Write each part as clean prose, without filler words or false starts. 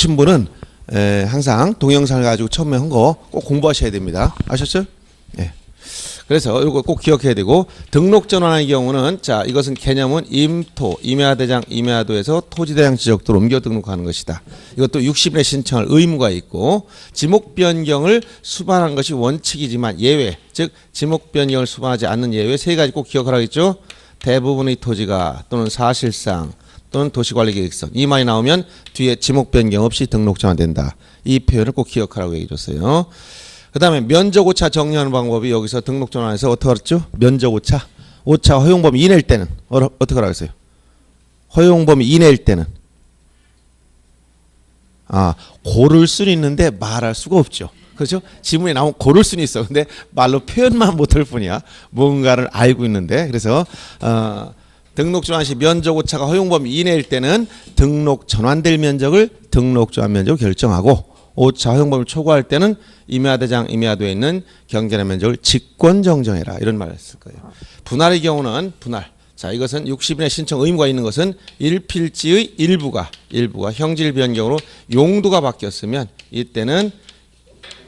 보신 분은 항상 동영상을 가지고 처음에 한 거 꼭 공부하셔야 됩니다. 아셨죠? 예. 그래서 이거 꼭 기억해야 되고, 등록 전환의 경우는 자, 이것은 개념은 임토, 임야대장, 임야도에서 토지대장 지적도로 옮겨 등록하는 것이다. 이것도 60일에 신청할 의무가 있고, 지목 변경을 수반하는 것이 원칙이지만 예외, 즉 지목 변경을 수반하지 않는 예외 세 가지 꼭 기억하라고 했죠. 대부분의 토지가 또는 사실상 또는 도시관리계획서 이 말이 나오면 뒤에 지목 변경 없이 등록 전환된다. 이 표현을 꼭 기억하라고 얘기해 줬어요. 그 다음에 면적오차 정리하는 방법이 여기서 등록 전환에서 어떻게 알았죠? 면적오차. 오차 허용범위 이내일 때는 어떻게 하라고 했어요? 허용범위 이내일 때는 고를 수는 있는데 말할 수가 없죠. 그렇죠? 지문에 나오면 고를 수는 있어. 근데 말로 표현만 못할 뿐이야. 뭔가를 알고 있는데. 그래서 등록 전환 시 면적 오차가 허용범위 이내일 때는 등록 전환될 면적을 등록 전환 면적으로 결정하고, 오차 허용범위를 초과할 때는 임야대장, 임야도에 있는 경계나 면적을 직권 정정해라. 이런 말을 했을 거예요. 분할의 경우는 분할. 자, 이것은 60일의 신청 의무가 있는 것은 일필지의 일부가 형질 변경으로 용도가 바뀌었으면 이때는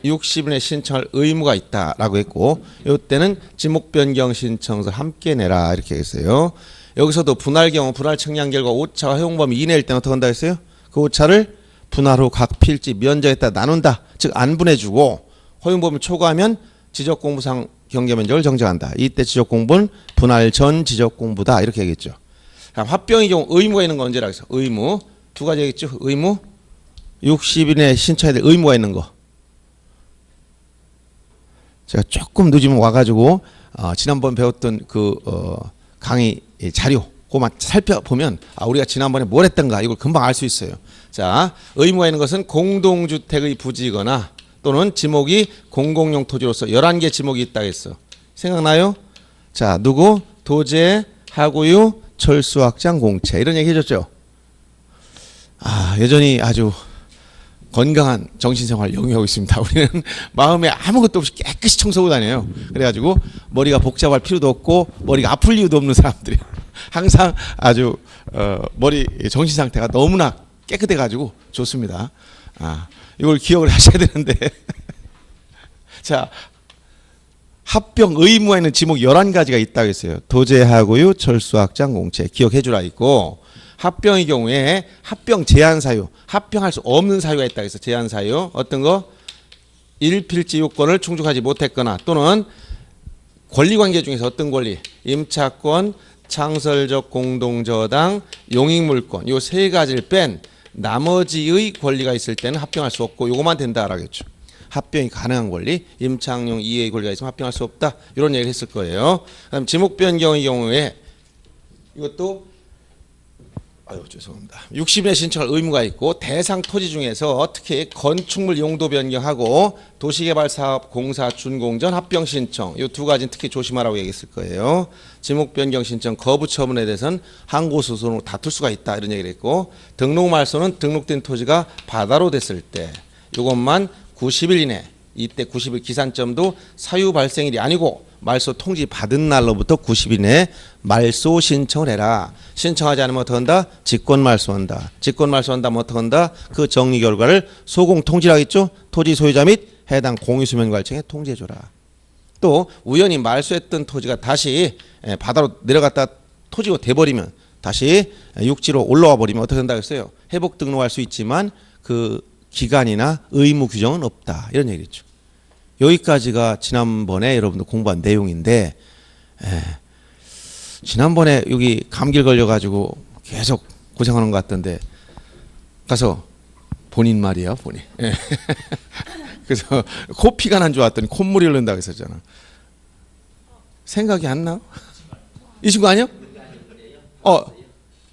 60일에 신청할 의무가 있다라고 했고, 이때는 지목 변경 신청서 함께 내라 이렇게 했어요. 여기서도 분할 경우 분할 측량 결과 오차가 허용범위 이내일 때는 어떻게 한다 했어요? 그 오차를 분할 후 각 필지 면적에 따라 나눈다. 즉 안분해주고, 허용범위 초과하면 지적공부상 경계면적을 정정한다. 이때 지적공부는 분할 전 지적공부다. 이렇게 얘기했죠. 합병의 경우 의무가 있는 건 언제라고 했어? 의무. 두 가지 얘기했죠. 의무. 60일에 신청해야 될 의무가 있는 거. 제가 조금 늦으면 와가지고 지난번 배웠던 그 강의 자료 그만 살펴보면 우리가 지난번에 뭘 했던가 이걸 금방 알 수 있어요. 자, 의무가 있는 것은 공동주택의 부지거나 또는 지목이 공공용 토지로서 11개 지목이 있다고 했어. 생각나요? 자, 누구? 도제, 하구유, 철수, 확장, 공채 이런 얘기 해줬죠. 여전히 아주 건강한 정신생활 영위하고 있습니다. 우리는 마음에 아무것도 없이 깨끗이 청소하고 다녀요. 그래가지고 머리가 복잡할 필요도 없고 머리가 아플 이유도 없는 사람들이 항상 아주 머리 정신 상태가 너무나 깨끗해가지고 좋습니다. 이걸 기억을 하셔야 되는데 자, 합병 의무가 있는 지목 11가지가 있다고 했어요. 도제하고요, 철수, 확장, 공채 기억해 주라 있고, 합병의 경우에 합병 제한 사유, 합병할 수 없는 사유가 있다고 해서 제한 사유 어떤 거? 일필지 요건을 충족하지 못했거나 또는 권리관계 중에서 어떤 권리? 임차권, 창설적 공동저당, 용익물권 요 세 가지를 뺀 나머지의 권리가 있을 때는 합병할 수 없고 요것만 된다라고 했죠. 합병이 가능한 권리, 임차항용 이해의 권리가 있으면 합병할 수 없다. 이런 얘기를 했을 거예요. 그다음 지목 변경의 경우에 이것도 죄송합니다. 60일에 신청할 의무가 있고, 대상 토지 중에서 특히 건축물 용도 변경하고 도시개발사업 공사 준공전 합병 신청 이 두 가지는 특히 조심하라고 얘기했을 거예요. 지목 변경 신청 거부 처분에 대해서는 항고소송으로 다툴 수가 있다 이런 얘기를 했고, 등록 말소는 등록된 토지가 바다로 됐을 때 이것만 90일 이내, 이때 90일 기산점도 사유 발생일이 아니고 말소 통지 받은 날로부터 90일 내에 말소 신청을 해라. 신청하지 않으면 어떻게 한다? 직권 말소한다. 직권 말소한다면 어떻게 한다? 그 정리 결과를 소공 통지라고 했죠. 토지 소유자 및 해당 공유수면관청에 통지해줘라. 또 우연히 말소했던 토지가 다시 바다로 내려갔다 토지가 돼버리면 다시 육지로 올라와 버리면 어떻게 된다고 했어요? 회복 등록할 수 있지만 그 기간이나 의무 규정은 없다. 이런 얘기겠죠. 여기까지가 지난번에 여러분들 공부한 내용인데, 지난번에 여기 감기 걸려가지고 계속 고생하는 것 같던데 가서 본인 말이야 본인. 그래서 코피가 난 줄 알았더니 콧물이 흐른다고 했었잖아. 생각이 안 나? 이 친구 아니야?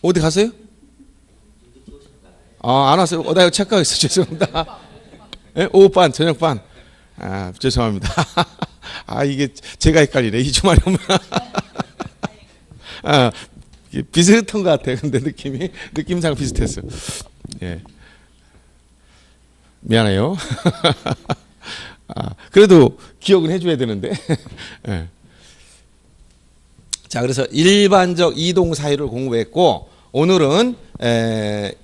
어디 갔어요? 안 왔어요? 나 이거 착각했어. 죄송합니다. 오후 반, 저녁 반. 죄송합니다. 이게 제가 헷갈리네. 이 주말에 오면. 비슷한 것 같아. 근데 느낌상 비슷했어. 예. 미안해요. 그래도 기억은 해줘야 되는데. 예. 자, 그래서 일반적 이동 사유를 공부했고, 오늘은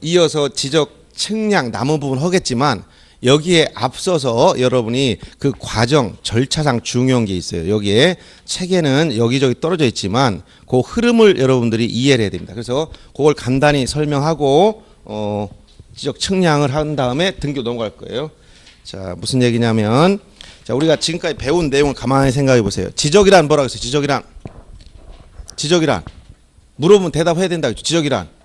이어서 지적 측량 남은 부분 하겠지만 여기에 앞서서 여러분이 그 과정 절차상 중요한 게 있어요. 여기에 책에는 여기저기 떨어져 있지만 그 흐름을 여러분들이 이해를 해야 됩니다. 그래서 그걸 간단히 설명하고 지적 측량을 한 다음에 등교 넘어갈 거예요. 자, 무슨 얘기냐면, 자, 우리가 지금까지 배운 내용을 가만히 생각해 보세요. 지적이란 뭐라고 했어요? 지적이란 물어보면 대답해야 된다 했죠. 지적이란.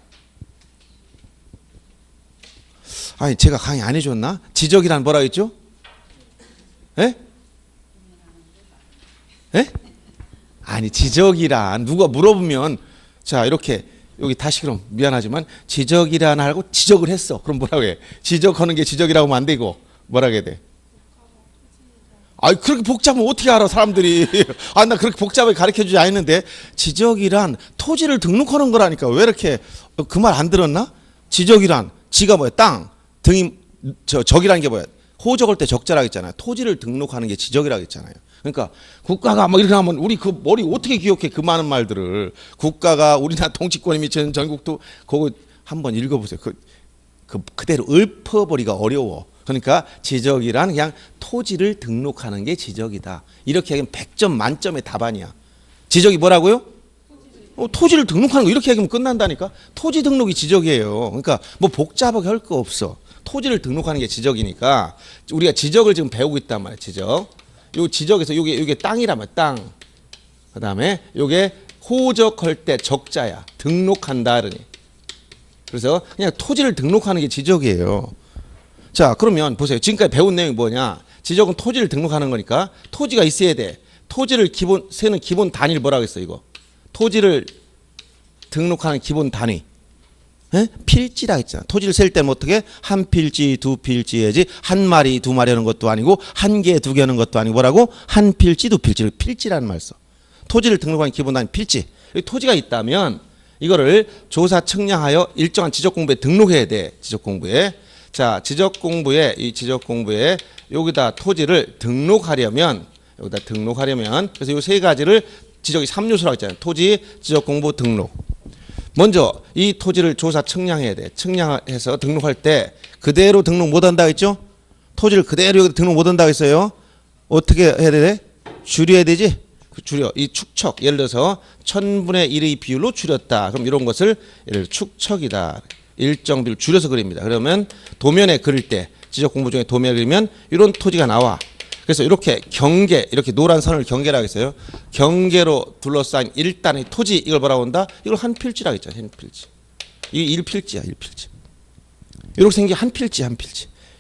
아니, 제가 강의 안 해줬나? 지적이란 뭐라고 했죠? 예? 예? 아니, 지적이란 누가 물어보면, 자, 이렇게 여기 다시 그럼 미안하지만 지적이란 하고 지적을 했어. 그럼 뭐라고 해? 지적하는 게 지적이라고 하면 안 되고 뭐라고 해야 돼? 아이, 그렇게 복잡하면 어떻게 알아 사람들이. 아, 나 그렇게 복잡하게 가르쳐주지 않았는데. 지적이란 토지를 등록하는 거라니까. 왜 이렇게 그 말 안 들었나? 지적이란 지가 뭐야? 땅. 등이 적이라는 게 뭐야? 호적할 때 적자라고 했잖아요. 토지를 등록하는 게 지적이라고 했잖아요. 그러니까 국가가 막 이렇게 하면 우리 그 머리 어떻게 기억해? 그 많은 말들을. 국가가 우리나라 통치권이 미치는 전국도 그거 한번 읽어보세요. 그대로 읊어버리기가 어려워. 그러니까 지적이란 그냥 토지를 등록하는 게 지적이다. 이렇게 하면 100점 만점의 답안이야. 지적이 뭐라고요? 토지를 등록하는 거. 이렇게 얘기하면 끝난다니까. 토지 등록이 지적이에요. 그러니까 뭐 복잡하게 할 거 없어. 토지를 등록하는 게 지적이니까 우리가 지적을 지금 배우고 있단 말이야. 지적. 요 지적에서 요게 땅이라면 땅. 그다음에 요게 호적할 때 적자야. 등록한다 그러니. 그래서 그냥 토지를 등록하는 게 지적이에요. 자, 그러면 보세요. 지금까지 배운 내용이 뭐냐? 지적은 토지를 등록하는 거니까 토지가 있어야 돼. 토지를 세는 기본 단위를 뭐라고 했어, 이거? 토지를 등록하는 기본 단위. 에? 필지라 했잖아. 토지를 셀 때는 어떻게? 한 필지, 두 필지 해야지. 한 마리, 두 마리 하는 것도 아니고 한 개, 두 개 하는 것도 아니고 뭐라고? 한 필지, 두 필지. 필지라는 말 써. 토지를 등록하는 기본 단위 필지. 여기 토지가 있다면 이거를 조사 측량하여 일정한 지적 공부에 등록해야 돼. 지적 공부에. 자, 지적 공부에 여기다 토지를 등록하려면 그래서 이 세 가지를 지적이 3요소라고 했잖아요. 토지, 지적 공부, 등록. 먼저 이 토지를 조사 측량해야 돼. 측량해서 등록할 때 그대로 등록 못 한다고 했죠? 토지를 그대로 여기 등록 못 한다고 했어요. 어떻게 해야 돼? 줄여야 되지? 줄여. 이 축척. 예를 들어서 1000분의 1의 비율로 줄였다. 그럼 이런 것을 예를 들어 축척이다. 일정 비율 줄여서 그립니다. 그러면 도면에 그릴 때 지적 공부 중에 도면에 그리면 이런 토지가 나와. 그래서 이렇게 경계, 이렇게 노란 선을 경계라고 했어요. 경계로 둘러싼 일단의 토지, 이걸 뭐라고 한다? 이걸 한 필지라고 했잖아요. 한 필지. 이게 1필지야, 1필지. 이렇게 생긴 한 필지.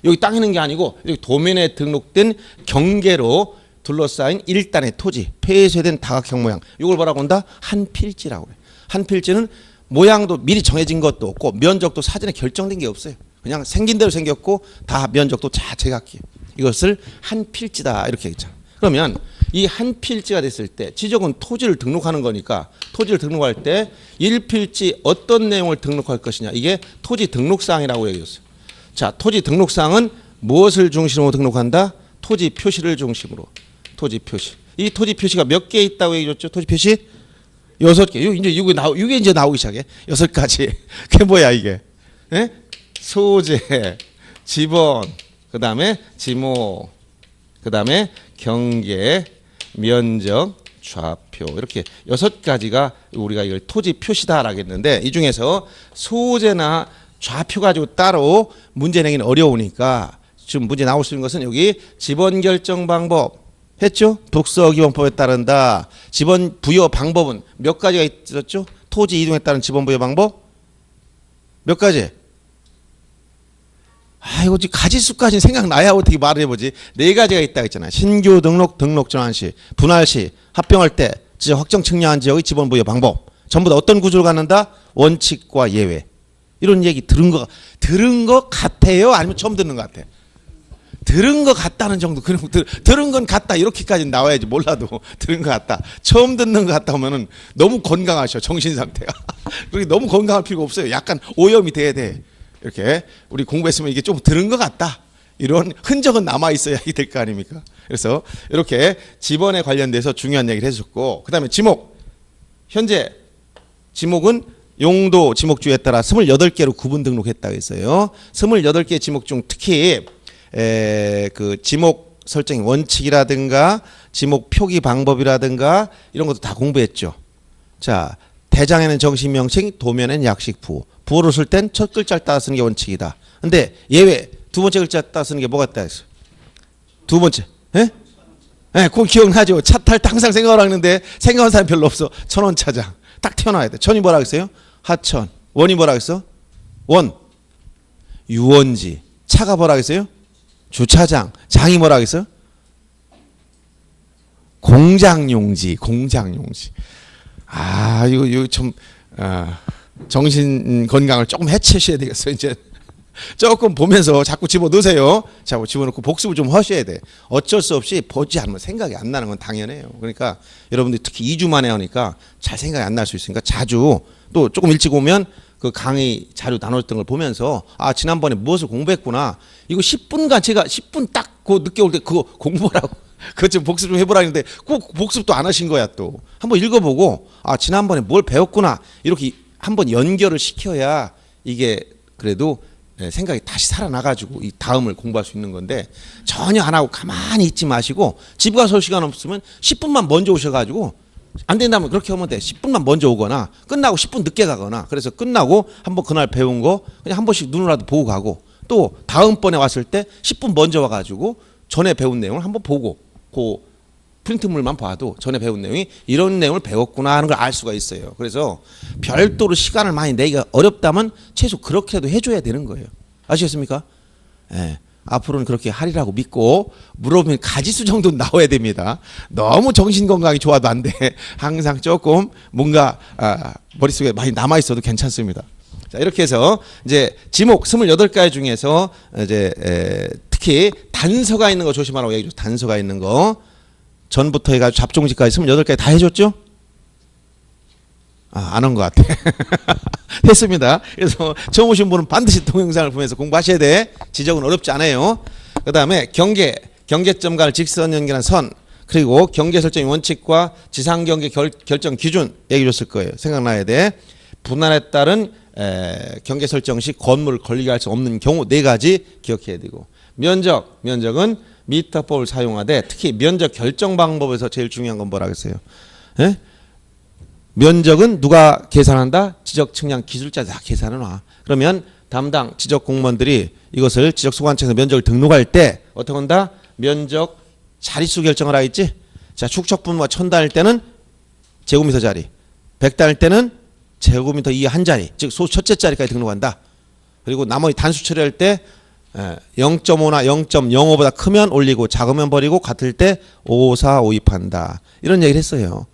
여기 땅 있는 게 아니고 이렇게 도면에 등록된 경계로 둘러싸인 일단의 토지, 폐쇄된 다각형 모양. 이걸 뭐라고 한다? 한 필지라고 그래. 한 필지는 모양도 미리 정해진 것도 없고 면적도 사전에 결정된 게 없어요. 그냥 생긴 대로 생겼고 다 면적도 자체각기. 이것을 한 필지다 이렇게 했잖아. 그러면 이 한 필지가 됐을 때 지적은 토지를 등록하는 거니까 토지를 등록할 때 1필지 어떤 내용을 등록할 것이냐. 이게 토지 등록사항이라고 얘기했어요. 자, 토지 등록사항은 무엇을 중심으로 등록한다? 토지 표시를 중심으로. 토지 표시. 이 토지 표시가 몇 개 있다고 얘기했죠? 토지 표시? 6개. 이게 이제 나오기 시작해. 6가지. 그게 뭐야 이게? 예? 소재, 지번, 그 다음에 지목, 그 다음에 경계, 면적, 좌표. 이렇게 6가지가 우리가 이걸 토지 표시다라고 했는데 이 중에서 소재나 좌표 가지고 따로 문제 내기는 어려우니까 지금 문제 나올 수 있는 것은 여기 지번 결정 방법 했죠? 독서기본법에 따른다. 지번 부여 방법은 몇 가지가 있었죠? 토지 이동에 따른 지번 부여 방법 몇 가지? 아이고, 가지수까지 생각나야 어떻게 말을 해보지. 4가지가 있다 했잖아요. 신규 등록, 등록 전환 시, 분할 시, 합병할 때 지적 확정 측량한 지역의 지번 부여 방법. 전부 다 어떤 구조를 갖는다? 원칙과 예외. 이런 얘기 들은 거 같아요? 아니면 처음 듣는 것 같아? 들은 것 같다는 정도. 그럼 들은 건 같다 이렇게까지 나와야지. 몰라도 들은 것 같다. 처음 듣는 것 같다 하면은 너무 건강하셔 정신 상태가. 그렇게 너무 건강할 필요가 없어요. 약간 오염이 돼야 돼. 이렇게 우리 공부했으면 이게 좀 들은 것 같다. 이런 흔적은 남아 있어야 될 거 아닙니까? 그래서 이렇게 지번에 관련돼서 중요한 얘기를 해줬고, 그 다음에 지목. 현재 지목은 용도 지목주에 따라 28개로 구분 등록했다고 했어요. 28개 지목 중 특히 그 지목 설정의 원칙이라든가 지목 표기 방법이라든가 이런 것도 다 공부했죠. 자, 대장에는 정식 명칭, 도면에는 약식 부호. 부호를 쓸 땐 첫 글자를 따라 쓰는 게 원칙이다. 근데 예외 두 번째 글자 따라 쓰는 게 뭐가 있다 했어요? 두 번째. 예? 예, 그거 기억나죠? 차 탈 때 항상 생각을 하는데 생각하는 사람이 별로 없어. 천원차장. 딱 튀어나와야 돼. 천이 뭐라 그랬어요? 하천. 원이 뭐라 그랬어? 원. 유원지. 차가 뭐라 그랬어요? 주차장. 장이 뭐라 그랬어요? 공장용지. 공장용지. 아, 이거 좀 정신 건강을 조금 해치셔야 되겠어요. 이제 조금 보면서 자꾸 집어넣으세요. 자꾸 집어넣고 복습을 좀 하셔야 돼. 어쩔 수 없이 보지 않으면 생각이 안 나는 건 당연해요. 그러니까 여러분들이 특히 2주 만에 하니까 잘 생각이 안 날 수 있으니까 자주 또 조금 일찍 오면 그 강의 자료 나눴던 걸 보면서 아, 지난번에 무엇을 공부했구나. 이거 10분간 제가 10분 딱 그 늦게 올 때 그거 공부하라고. 그거 좀 복습 좀 해보라 했는데 꼭 복습도 안 하신 거야 또. 한번 읽어보고 아, 지난번에 뭘 배웠구나. 이렇게 한번 연결을 시켜야 이게 그래도 생각이 다시 살아나가지고 이 다음을 공부할 수 있는 건데 전혀 안 하고 가만히 있지 마시고 집 가서 올 시간 없으면 10분만 먼저 오셔가지고 안 된다면 그렇게 하면 돼. 10분만 먼저 오거나 끝나고 10분 늦게 가거나 그래서 끝나고 한번 그날 배운 거 그냥 한 번씩 눈으로라도 보고 가고 또 다음번에 왔을 때 10분 먼저 와가지고 전에 배운 내용을 한번 보고 그 프린트물만 봐도 전에 배운 내용이 이런 내용을 배웠구나 하는 걸 알 수가 있어요. 그래서 별도로 시간을 많이 내기가 어렵다면 최소 그렇게라도 해줘야 되는 거예요. 아시겠습니까? 예. 앞으로는 그렇게 하리라고 믿고 물어보면 가지수 정도는 나와야 됩니다. 너무 정신건강이 좋아도 안 돼. 항상 조금 뭔가 머릿속에 많이 남아있어도 괜찮습니다. 자, 이렇게 해서 이제 지목 28가지 중에서 이제 특히 단서가 있는 거 조심하라고 얘기해줘. 단서가 있는 거. 전부터 해가지고 잡종지까지 28가지 다 해줬죠? 아, 안 한 것 같아. 했습니다. 그래서 처음 오신 분은 반드시 동영상을 보면서 공부하셔야 돼. 지적은 어렵지 않아요. 그 다음에 경계점과를 직선 연결한 선, 그리고 경계 설정의 원칙과 지상 경계 결정 기준 얘기해 줬을 거예요. 생각나야 돼. 분할에 따른 경계 설정 시 건물을 걸리게 할 수 없는 경우 4가지 기억해야 되고, 면적은 미터법을 사용하되 특히 면적 결정 방법에서 제일 중요한 건 뭐라 그랬어요? 예? 면적은 누가 계산한다? 지적 측량 기술자 다 계산해 놔. 그러면 담당 지적 공무원들이 이것을 지적 소관청에서 면적을 등록할 때 어떻게 한다? 면적 자릿수 결정을 하겠지? 자, 축척분모가 1000단일 때는 제곱미터 자리, 100단일 때는 제곱미터 이하 한 자리, 즉 소 첫째 자리까지 등록한다. 그리고 나머지 단수 처리할 때 0.5나 0.05보다 크면 올리고 작으면 버리고 같을 때 5, 4, 5, 2 한다. 이런 얘기를 했어요.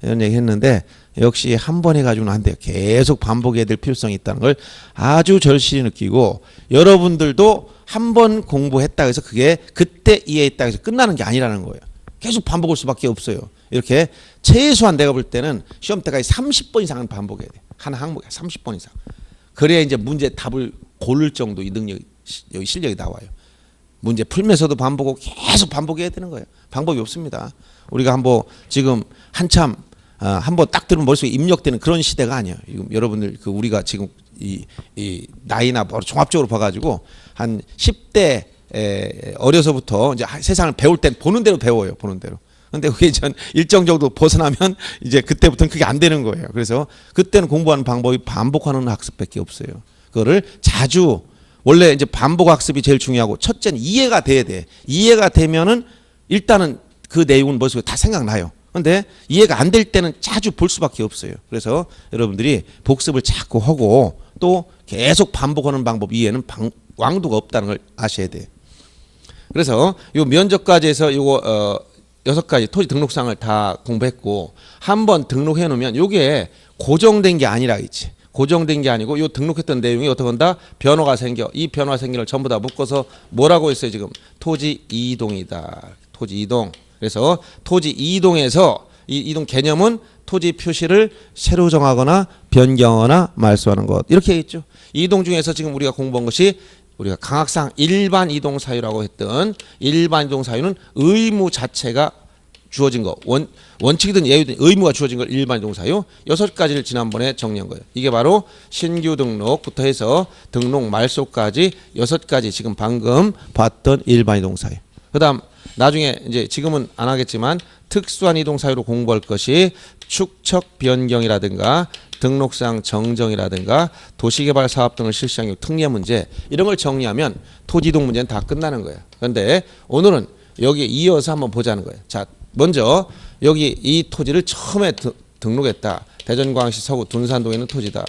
이런 얘기 했는데 역시 한 번 해가지고는 안 돼요. 계속 반복해야 될 필요성이 있다는 걸 아주 절실히 느끼고, 여러분들도 한 번 공부했다 해서 그게 그때 이해했다 해서 끝나는 게 아니라는 거예요. 계속 반복할 수밖에 없어요. 이렇게 최소한 내가 볼 때는 시험 때까지 30번 이상은 반복해야 돼. 한 항목에 30번 이상. 그래야 이제 문제 답을 고를 정도 이 능력이, 여기 실력이 나와요. 문제 풀면서도 반복하고 계속 반복해야 되는 거예요. 방법이 없습니다. 우리가 한번 지금 한참 한번 딱 들으면 머릿속에 입력되는 그런 시대가 아니에요. 지금 여러분들 그 우리가 지금 이 나이나 종합적으로 봐가지고 한 10대 어려서부터 이제 세상을 배울 땐 보는 대로 배워요. 보는 대로. 근데 그게 전 일정 정도 벗어나면 이제 그때부터는 그게 안 되는 거예요. 그래서 그때는 공부하는 방법이 반복하는 학습밖에 없어요. 그거를 자주, 원래 이제 반복 학습이 제일 중요하고, 첫째는 이해가 돼야 돼. 이해가 되면은 일단은 그 내용은 머릿속에 다 생각나요. 근데 이해가 안 될 때는 자주 볼 수밖에 없어요. 그래서 여러분들이 복습을 자꾸 하고 또 계속 반복하는 방법 이해는 왕도가 없다는 걸 아셔야 돼요. 그래서 요 면적까지 해서 요거 6가지 토지 등록사항을 다 공부했고, 한번 등록해 놓으면 요게 고정된 게 아니라 있지. 고정된 게 아니고 요 등록했던 내용이 어떻게 한다? 변화가 생겨. 이 변화 생기는 걸 전부 다 묶어서 뭐라고 했어요? 지금 토지 이동이다. 토지 이동. 그래서 토지 이동에서 이 이동 개념은 토지 표시를 새로 정하거나 변경하거나 말소하는 것, 이렇게 있죠. 이동 중에서 지금 우리가 공부한 것이 우리가 강학상 일반 이동 사유라고 했던 일반 이동 사유는 의무 자체가 주어진 거, 원칙이든 예외든 의무가 주어진 걸 일반인 동사요. 6가지를 지난번에 정리한 거예요. 이게 바로 신규 등록부터 해서 등록 말소까지 6가지 지금 방금 봤던 일반인 동사예요. 그다음 나중에 이제 지금은 안 하겠지만 특수한 이동사유로 공부할 것이 축척 변경이라든가 등록상 정정이라든가 도시개발 사업 등을 실시한 경우 특례 문제 이런 걸 정리하면 토지이동 문제는 다 끝나는 거예요. 그런데 오늘은 여기에 이어서 한번 보자는 거예요. 자, 먼저 여기 이 토지를 처음에 등록했다. 대전광시 서구 둔산동에 있는 토지다.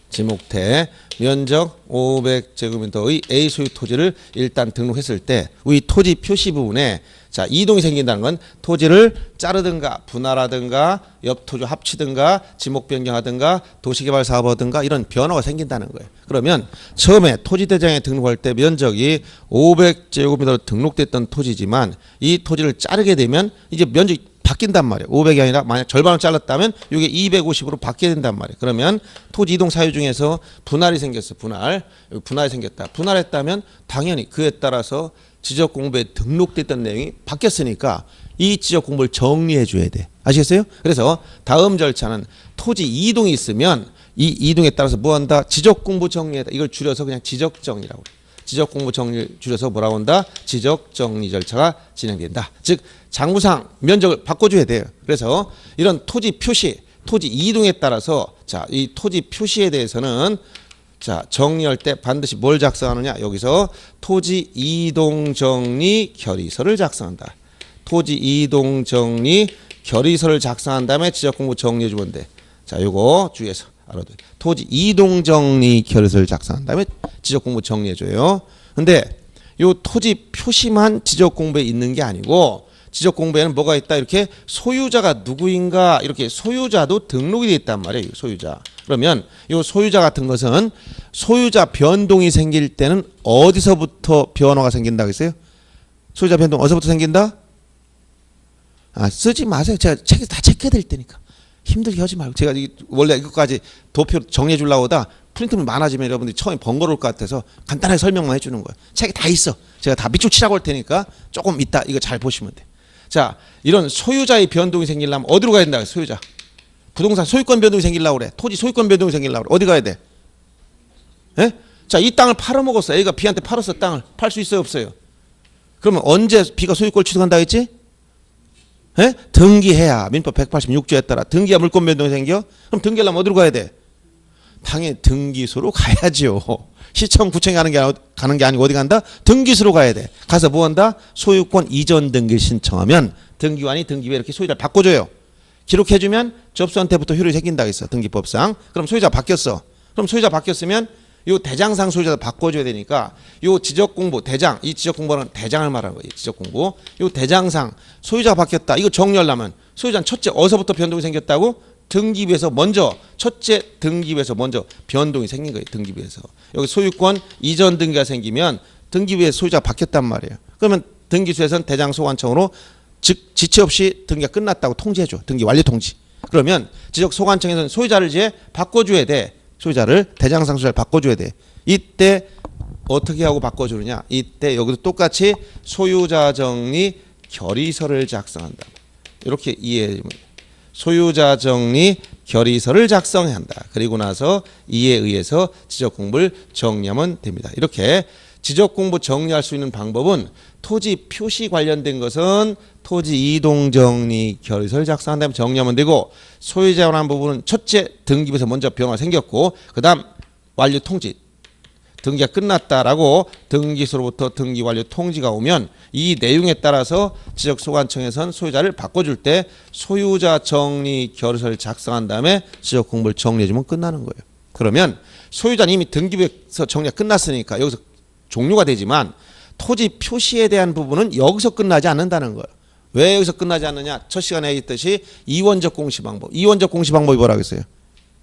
지목태 면적 500제곱미터의 A 소유 토지를 일단 등록했을 때 이 토지 표시 부분에 자 이동이 생긴다는 건 토지를 자르든가 분할하든가 옆토지 합치든가 지목 변경하든가 도시개발 사업하든가 이런 변화가 생긴다는 거예요. 그러면 처음에 토지대장에 등록할 때 면적이 500제곱미터로 등록됐던 토지지만 이 토지를 자르게 되면 이제 면적이 바뀐단 말이에요. 500이 아니라 만약 절반을 잘랐다면 이게 250으로 바뀌게 된단 말이에요. 그러면 토지 이동 사유 중에서 분할이 생겼어. 분할이 생겼다. 분할했다면 당연히 그에 따라서 지적 공부에 등록됐던 내용이 바뀌었으니까 이 지적 공부를 정리해 줘야 돼. 아시겠어요? 그래서 다음 절차는 토지 이동이 있으면 이 이동에 따라서 뭐 한다? 지적 공부 정리해다. 이걸 줄여서 그냥 지적 정리라고 해요. 지적 공부 정리를 줄여서 뭐라고 한다? 지적 정리 절차가 진행된다. 즉 장부상 면적을 바꿔줘야 돼요. 그래서 이런 토지 표시, 토지 이동에 따라서 자, 이 토지 표시에 대해서는 자, 정리할 때 반드시 뭘 작성하느냐? 여기서 토지 이동 정리 결의서를 작성한다. 토지 이동 정리 결의서를 작성한 다음에 지적 공부 정리해 주면 돼. 자, 요거 주의해서 알아둬. 토지 이동 정리 결의서를 작성한 다음에 지적 공부 정리해 줘요. 근데 요 토지 표시만 지적 공부에 있는 게 아니고 지적 공부에는 뭐가 있다? 이렇게 소유자가 누구인가 이렇게 소유자도 등록이 돼 있단 말이에요. 소유자. 그러면 이 소유자 같은 것은 소유자 변동이 생길 때는 어디서부터 변화가 생긴다고 했어요? 소유자 변동 어디서부터 생긴다? 아, 쓰지 마세요. 제가 책에서 다 체크해드릴 테니까. 힘들게 하지 말고. 제가 원래 이것까지 도표 정리해 주려고 하다 프린트물 많아지면 여러분들이 처음에 번거로울 것 같아서 간단하게 설명만 해주는 거예요. 책에 다 있어. 제가 다 밑줄 치라고 할 테니까 조금 이따 이거 잘 보시면 돼요. 자, 이런 소유자의 변동이 생기려면 어디로 가야 된다? 소유자. 부동산 소유권 변동이 생기려고 그래. 토지 소유권 변동이 생기려고 그래. 어디 가야 돼? 예? 자, 이 땅을 팔아먹었어. A가 B한테 팔았어. 땅을. 팔 수 있어요? 없어요? 그러면 언제 B가 소유권을 취득한다 했지? 예? 등기해야. 민법 186조에 따라 등기해야 물권 변동이 생겨? 그럼 등기하려면 어디로 가야 돼? 당연히 등기소로 가야죠. 시청, 구청에 가는 게 아니고 어디 간다? 등기소로 가야 돼. 가서 뭐 한다? 소유권 이전 등기 신청하면 등기관이 등기부에 이렇게 소유자를 바꿔줘요. 기록해주면 접수한테부터 효력이 생긴다고 했어. 등기법상. 그럼 소유자 바뀌었어. 그럼 소유자 바뀌었으면 요 대장상 소유자도 바꿔줘야 되니까 요 지적공부 대장, 이 지적공부는 대장을 말하는 거예요. 지적공부. 요 대장상 소유자가 바뀌었다. 이거 정리하려면 소유자는 첫째 어디서부터 변동이 생겼다고? 등기부에서 먼저 첫째 등기부에서 먼저 변동이 생긴 거예요. 등기부에서. 여기 소유권 이전 등기가 생기면 등기부에서 소유자가 바뀌었단 말이에요. 그러면 등기소에서는 대장소관청으로 즉 지체 없이 등기가 끝났다고 통지해줘. 등기 완료 통지. 그러면 지적소관청에서는 소유자를 이제 바꿔줘야 돼. 소유자를 대장상 소유자를 바꿔줘야 돼. 이때 어떻게 하고 바꿔주느냐? 이때 여기도 똑같이 소유자 정리 결의서를 작성한다. 이렇게 이해해주면 소유자 정리 결의서를 작성해야 한다. 그리고 나서 이에 의해서 지적 공부를 정리하면 됩니다. 이렇게 지적 공부 정리할 수 있는 방법은 토지 표시 관련된 것은 토지 이동 정리 결의서를 작성한 다음에 정리하면 되고 소유자에 관한 부분은 첫째 등기부에서 먼저 변화가 생겼고 그다음 완료 통지 등기가 끝났다라고 등기소로부터 등기 완료 통지가 오면 이 내용에 따라서 지적소관청에선 소유자를 바꿔줄 때 소유자 정리 결의서를 작성한 다음에 지적 공부를 정리해주면 끝나는 거예요. 그러면 소유자는 이미 등기부에서 정리가 끝났으니까 여기서 종료가 되지만 토지 표시에 대한 부분은 여기서 끝나지 않는다는 거예요. 왜 여기서 끝나지 않느냐? 첫 시간에 얘기했듯이 이원적 공시 방법. 이원적 공시 방법이 뭐라고 했어요?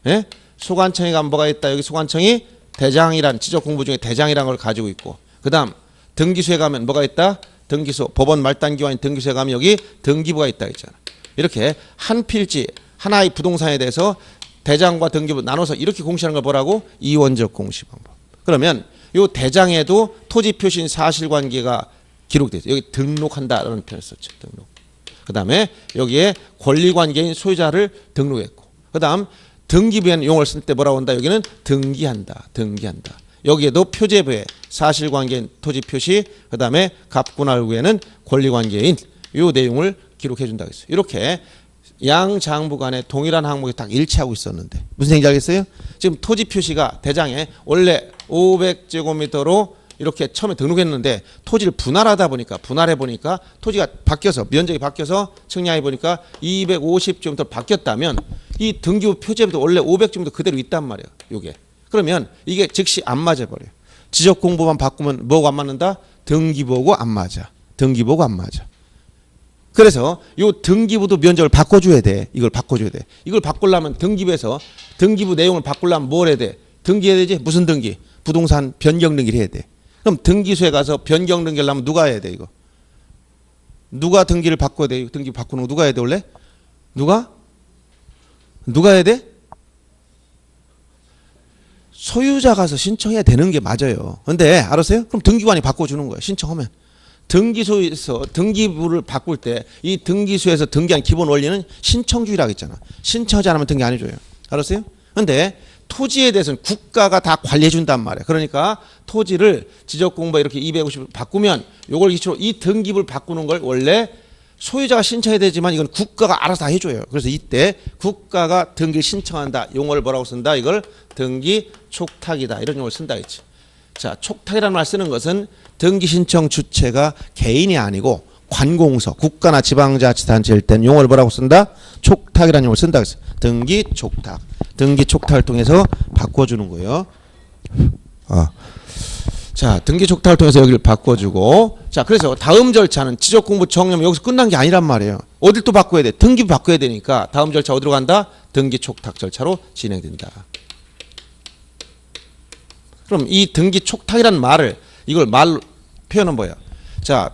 예? 소관청에 가면 뭐가 있다. 여기 소관청이 대장이란 지적 공부 중에 대장이란 걸 가지고 있고 그다음 등기소에 가면 뭐가 있다? 등기소 법원 말단기관인 등기소에 가면 여기 등기부가 있다 했잖아. 이렇게 한 필지 하나의 부동산에 대해서 대장과 등기부 나눠서 이렇게 공시하는 걸 뭐라고? 이원적 공시 방법. 그러면 요 대장에도 토지 표시인 사실관계가 기록돼 있어요. 여기 등록한다라는 표현을 썼죠. 등록. 그다음에 여기에 권리관계인 소유자를 등록했고, 그다음 등기부에는 용어를 쓸 때 뭐라고 한다? 여기는 등기한다. 등기한다. 여기에도 표제부에 사실관계인 토지 표시, 그다음에 갑군할구에는 권리관계인 이 내용을 기록해 준다고 했어요. 이렇게 양 장부 간에 동일한 항목이 딱 일치하고 있었는데 무슨 얘기인지 알겠어요? 지금 토지 표시가 대장에 원래 500제곱미터로 이렇게 처음에 등록했는데 토지를 분할하다 보니까 분할해 보니까 토지가 바뀌어서 면적이 바뀌어서 측량해 보니까 250제곱미터 바뀌었다면 이 등기부 표제부도 원래 500제곱미터 그대로 있단 말이에요. 요게. 그러면 이게 즉시 안 맞아 버려요. 지적 공부만 바꾸면 뭐가 안 맞는다? 등기부하고 안 맞아. 등기부하고 안 맞아. 그래서 요 등기부도 면적을 바꿔줘야 돼. 이걸 바꿔줘야 돼. 이걸 바꾸려면 등기부에서 등기부 내용을 바꾸려면 뭘 해야 돼? 등기해야 되지? 무슨 등기? 부동산 변경 등기를 해야 돼. 그럼 등기소에 가서 변경 등기를 하려면 누가 해야 돼 이거? 누가 등기를 바꿔야 돼? 등기 바꾸는 거 누가 해야 돼 원래? 누가 해야 돼? 소유자 가서 신청해야 되는 게 맞아요. 근데 알았어요? 그럼 등기관이 바꿔주는 거예요. 신청하면. 등기소에서 등기부를 바꿀 때 이 등기소에서 등기한 기본 원리는 신청주의라고 했잖아. 신청하지 않으면 등기 안 해줘요. 알았어요? 근데 토지에 대해서는 국가가 다 관리해 준단 말이에요. 그러니까 토지를 지적공부에 이렇게 250 바꾸면 요걸 기초로 이 등기부를 바꾸는 걸 원래 소유자가 신청해야 되지만 이건 국가가 알아서 다 해줘요. 그래서 이때 국가가 등기 신청한다. 용어를 뭐라고 쓴다? 이걸 등기 촉탁이다. 이런 용어를 쓴다 했지. 자, 촉탁이라는 말 쓰는 것은 등기 신청 주체가 개인이 아니고 관공서, 국가나 지방자치단체일 때는 용어를 뭐라고 쓴다? 촉탁이라는 용어를 쓴다 했어. 등기 촉탁. 등기 촉탁을 통해서 바꿔주는 거예요. 자, 등기 촉탁을 통해서 여기를 바꿔주고, 자, 그래서 다음 절차는 지적공부 정리하면 여기서 끝난 게 아니란 말이에요. 어딜 또 바꿔야 돼? 등기부 바꿔야 되니까 다음 절차 어디로 간다? 등기 촉탁 절차로 진행된다. 그럼 이 등기 촉탁이라는 말을 이걸 말로 표현은 뭐야? 자,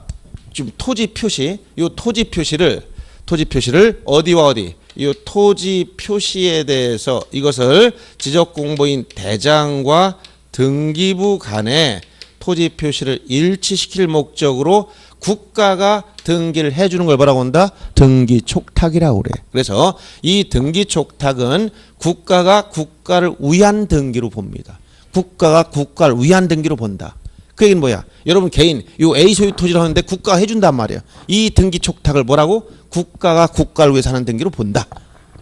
지금 토지 표시, 이 토지 표시를 어디와 어디? 이 토지 표시에 대해서 이것을 지적공부인 대장과 등기부 간에 토지 표시를 일치시킬 목적으로 국가가 등기를 해주는 걸 뭐라고 한다? 등기 촉탁이라고 그래. 그래서 이 등기 촉탁은 국가가 국가를 위한 등기로 봅니다. 국가가 국가를 위한 등기로 본다. 그 얘기는 뭐야? 여러분 개인 요 A 소유 토지를 하는데 국가가 해준단 말이야. 이 등기 촉탁을 뭐라고? 국가가 국가를 위해서 하는 등기로 본다.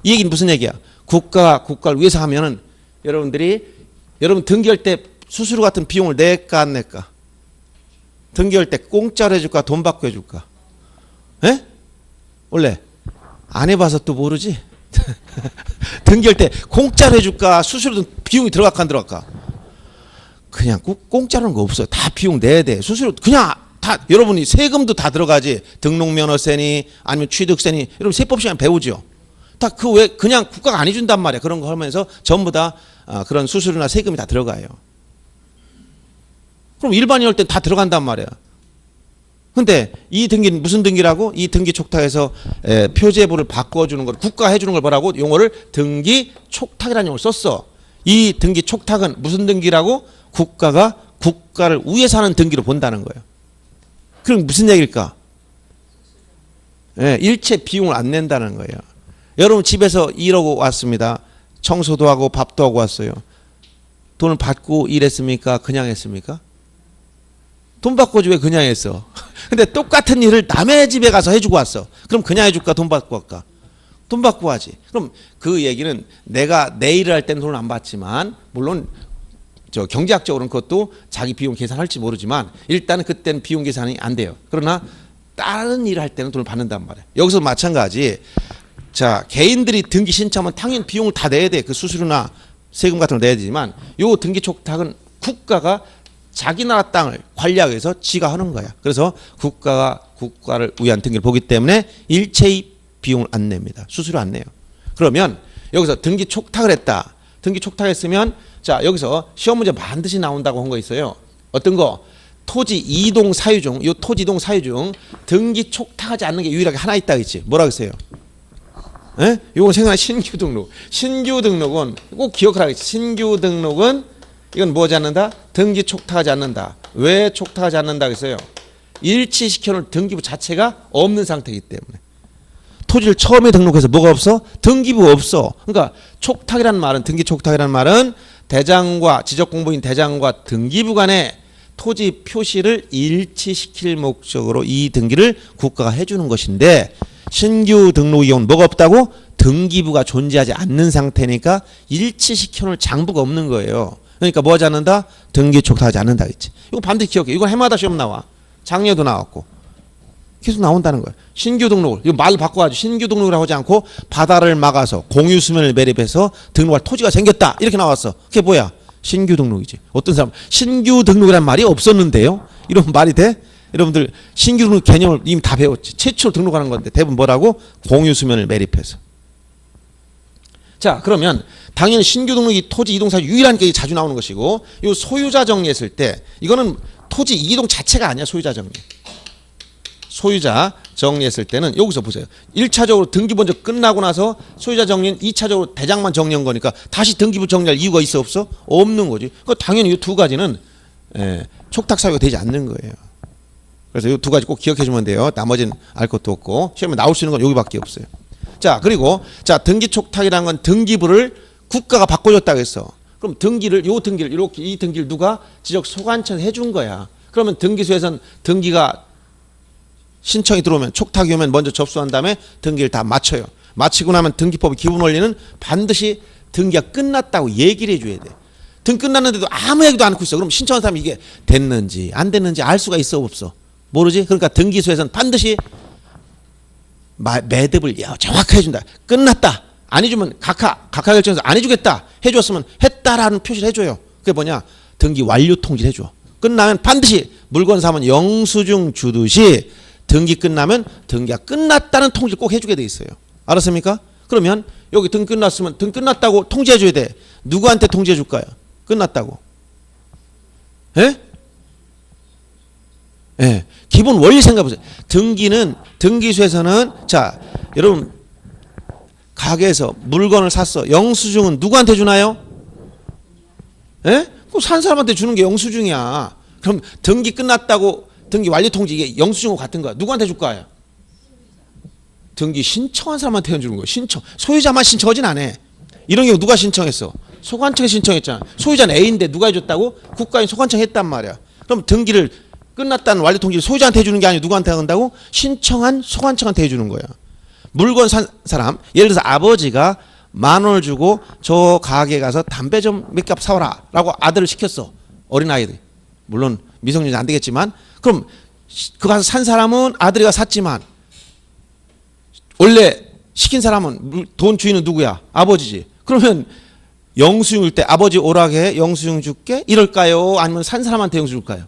이 얘기는 무슨 얘기야? 국가가 국가를 위해서 하면은 여러분 등기할 때 수수료 같은 비용을 낼까 안 낼까? 등기할 때 공짜로 해줄까 돈 받고 해줄까? 에? 원래 안 해봐서 또 모르지? 등기할 때 공짜로 해줄까 수수료 비용이 들어갈까 안 들어갈까? 그냥 공짜로는 거 없어요. 다 비용 내야 돼. 수수료 그냥 다 여러분이 세금도 다 들어가지. 등록면허세니 아니면 취득세니 여러분 세법 시간 배우죠. 다 그 왜 그냥 국가가 안 해준단 말이야. 그런 거 하면서 전부 다 그런 수수료나 세금이 다 들어가요. 그럼 일반인 할 때 다 들어간단 말이야. 근데 이 등기는 무슨 등기라고? 이 등기 촉탁에서 표제부를 바꿔주는 걸 국가가 해주는 걸 뭐라고? 용어를 등기 촉탁이라는 용어를 썼어. 이 등기 촉탁은 무슨 등기라고? 국가가 국가를 위해서 하는 등기로 본다는 거예요. 그럼 무슨 얘기일까? 일체 비용을 안 낸다는 거예요. 여러분 집에서 일하고 왔습니다. 청소도 하고 밥도 하고 왔어요. 돈을 받고 일했습니까? 그냥 했습니까? 돈 받고 왜 그냥 했어? 근데 똑같은 일을 남의 집에 가서 해주고 왔어. 그럼 그냥 해줄까? 돈 받고 할까? 돈 받고 하지. 그럼 그 얘기는 내가 내 일을 할 때는 돈을 안 받지만 물론 저 경제학적으로는 그것도 자기 비용 계산할지 모르지만 일단은 그때는 비용 계산이 안 돼요. 그러나 다른 일을 할 때는 돈을 받는단 말이에요. 여기서 마찬가지. 자, 개인들이 등기 신청하면 당연히 비용을 다 내야 돼. 그 수수료나 세금 같은 걸 내야 되지만 요 등기 촉탁은 국가가 자기 나라 땅을 관리하기 위해서 지가 하는 거야. 그래서 국가가 국가를 위한 등기를 보기 때문에 일체의 비용을 안 냅니다. 수수료 안 내요. 그러면 여기서 등기 촉탁을 했다. 등기 촉탁했으면 자, 여기서 시험 문제 반드시 나온다고 한 거 있어요. 어떤 거? 토지 이동 사유 중, 요 토지 이동 사유 중 등기 촉탁하지 않는 게 유일하게 하나 있다 했지. 뭐라고 했어요? 예? 요건 생각나 신규 등록. 신규 등록은 꼭 기억하라겠지. 신규 등록은 이건 뭐하지 않는다? 등기 촉탁하지 않는다. 왜 촉탁하지 않는다 그랬어요? 일치시켜놓을 등기부 자체가 없는 상태이기 때문에. 토지를 처음에 등록해서 뭐가 없어? 등기부 없어. 그러니까 촉탁이라는 말은, 등기 촉탁이라는 말은 대장과 지적공부인 대장과 등기부 간에 토지 표시를 일치시킬 목적으로 이 등기를 국가가 해주는 것인데, 신규 등록의 경우는 뭐가 없다고? 등기부가 존재하지 않는 상태니까 일치시켜놓을 장부가 없는 거예요. 그러니까 뭐 하지 않는다? 등기 촉탁하지 않는다 했지. 이거 반드시 기억해. 이거 해마다 시험 나와. 작년에도 나왔고 계속 나온다는 거예요. 신규 등록을, 이거 말 바꿔가지고 신규 등록을 하지 않고 바다를 막아서 공유수면을 매립해서 등록할 토지가 생겼다 이렇게 나왔어. 그게 뭐야? 신규 등록이지. 어떤 사람 신규 등록이란 말이 없었는데요, 이런 말이 돼? 여러분들 신규 등록 개념을 이미 다 배웠지. 최초로 등록하는 건데 대부분 뭐라고? 공유수면을 매립해서. 자, 그러면 당연히 신규 등록이 토지 이동사 유일한 게 자주 나오는 것이고, 이 소유자 정리했을 때 이거는 토지 이동 자체가 아니야. 소유자 정리. 소유자 정리했을 때는 여기서 보세요. 1차적으로 등기 먼저 끝나고 나서 소유자 정리는 2차적으로 대장만 정리한 거니까 다시 등기부 정리할 이유가 있어 없어? 없는 거지. 그러니까 당연히 이 두 가지는 촉탁 사유가 되지 않는 거예요. 그래서 이 두 가지 꼭 기억해 주면 돼요. 나머지는 알 것도 없고 시험에 나올 수 있는 건 여기밖에 없어요. 자, 그리고 자, 등기 촉탁이라는 건 등기부를 국가가 바꿔줬다고 했어. 그럼 등기를, 요 등기를 이렇게, 이 등기를 누가 지적 소관청에 해준 거야. 그러면 등기소에서는 등기가 신청이 들어오면, 촉탁이 오면 먼저 접수한 다음에 등기를 다 마쳐요. 마치고 나면 등기법의 기본 원리는 반드시 등기가 끝났다고 얘기를 해줘야 돼. 등 끝났는데도 아무 얘기도 안 하고 있어. 그럼 신청한 사람이 이게 됐는지 안 됐는지 알 수가 있어 없어? 모르지? 그러니까 등기소에서는 반드시 매듭을 정확하게 해준다. 끝났다. 안 해주면 각하 결정해서 안 해주겠다. 해줬으면 했다라는 표시를 해줘요. 그게 뭐냐? 등기 완료 통지를 해줘. 끝나면 반드시 물건 사면 영수증 주듯이 등기 끝나면 등기가 끝났다는 통지를 꼭 해주게 돼 있어요. 알았습니까? 그러면 여기 등 끝났으면 등 끝났다고 통지해줘야 돼. 누구한테 통지해 줄까요? 끝났다고. 예? 예. 기본 원리 생각해보세요. 등기는, 등기소에서는, 자, 여러분, 가게에서 물건을 샀어. 영수증은 누구한테 주나요? 예? 산 사람한테 주는 게 영수증이야. 그럼 등기 끝났다고 등기 완료 통지, 이게 영수증과 같은 거야. 누구한테 줄 거야? 등기 신청한 사람한테 주는 거야. 신청. 소유자만 신청하진 않아. 이런 경우 누가 신청했어? 소관청에 신청했잖아. 소유자는 A인데 누가 해줬다고? 국가인 소관청에 했단 말이야. 그럼 등기를 끝났다는 완료 통지를 소유자한테 해주는 게 아니고 누구한테 한다고? 신청한 소관청한테 해주는 거야. 물건 산 사람, 예를 들어서 아버지가 10,000원을 주고 저 가게에 가서 담배 좀 몇 갑 사와라 라고 아들을 시켰어. 어린아이들. 물론 미성년자 안 되겠지만, 그럼 그 가서 산 사람은 아들이가 샀지만 원래 시킨 사람은 돈 주인은 누구야? 아버지지. 그러면 영수증 줄 때 아버지 오락해 영수증 줄게 이럴까요? 아니면 산 사람한테 영수증 줄까요?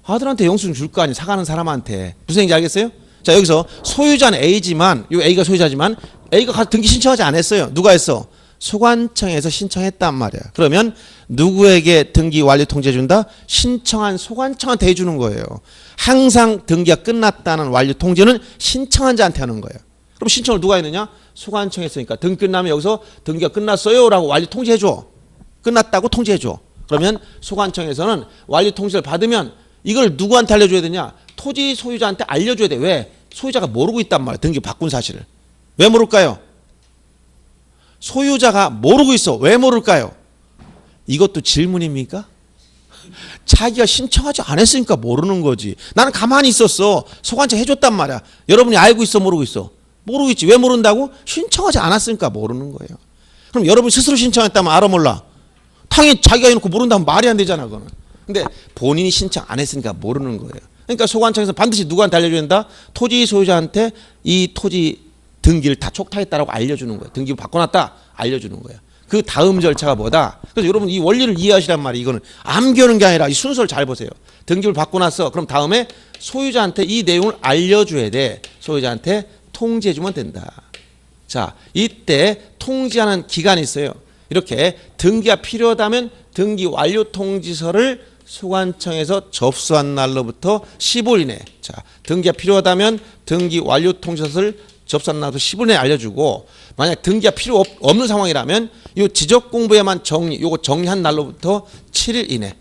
아들한테 영수증 줄 거 아니에요. 사가는 사람한테. 무슨 얘기인지 알겠어요? 자, 여기서 소유자는 A지만, 요 A가 소유자지만 A가 가서 등기 신청하지 않았어요. 누가 했어? 소관청에서 신청했단 말이야. 그러면 누구에게 등기 완료 통지해 준다? 신청한 소관청한테 해주는 거예요. 항상 등기가 끝났다는 완료 통지는 신청한 자한테 하는 거예요. 그럼 신청을 누가 했느냐? 소관청에 했으니까 등 끝나면 여기서 등기가 끝났어요 라고 완료 통지해 줘. 끝났다고 통지해 줘. 그러면 소관청에서는 완료 통지를 받으면 이걸 누구한테 알려줘야 되냐? 토지 소유자한테 알려줘야 돼. 왜? 소유자가 모르고 있단 말이야. 등기 바꾼 사실을. 왜 모를까요? 소유자가 모르고 있어. 왜 모를까요? 이것도 질문입니까? 자기가 신청하지 않았으니까 모르는 거지. 나는 가만히 있었어. 소관청 해줬단 말이야. 여러분이 알고 있어 모르고 있어? 모르고 있지. 왜 모른다고? 신청하지 않았으니까 모르는 거예요. 그럼 여러분 스스로 신청했다면 알아 몰라? 당연히 자기가 해놓고 모른다면 말이 안 되잖아. 그거는. 근데 본인이 신청 안 했으니까 모르는 거예요. 그러니까 소관청에서 반드시 누구한테 알려줘야 된다? 토지 소유자한테 이 토지 등기를 다 촉탁했다라고 알려주는 거예요. 등기부 바꿔놨다 알려주는 거예요. 그 다음 절차가 뭐다? 그래서 여러분 이 원리를 이해하시란 말이에요. 이거는 암기하는 게 아니라 이 순서를 잘 보세요. 등기부를 바꿔놨어. 그럼 다음에 소유자한테 이 내용을 알려줘야 돼. 소유자한테 통지해주면 된다. 자, 이때 통지하는 기간이 있어요. 이렇게 등기가 필요하다면 등기 완료 통지서를 소관청에서 접수한 날로부터 15일 이내. 자, 등기가 필요하다면 등기 완료 통지서를 접수한 날부터 15일 이내 알려주고, 만약 등기가 필요 없는 상황이라면 이 지적 공부에만 요거 정리한 날로부터 7일 이내.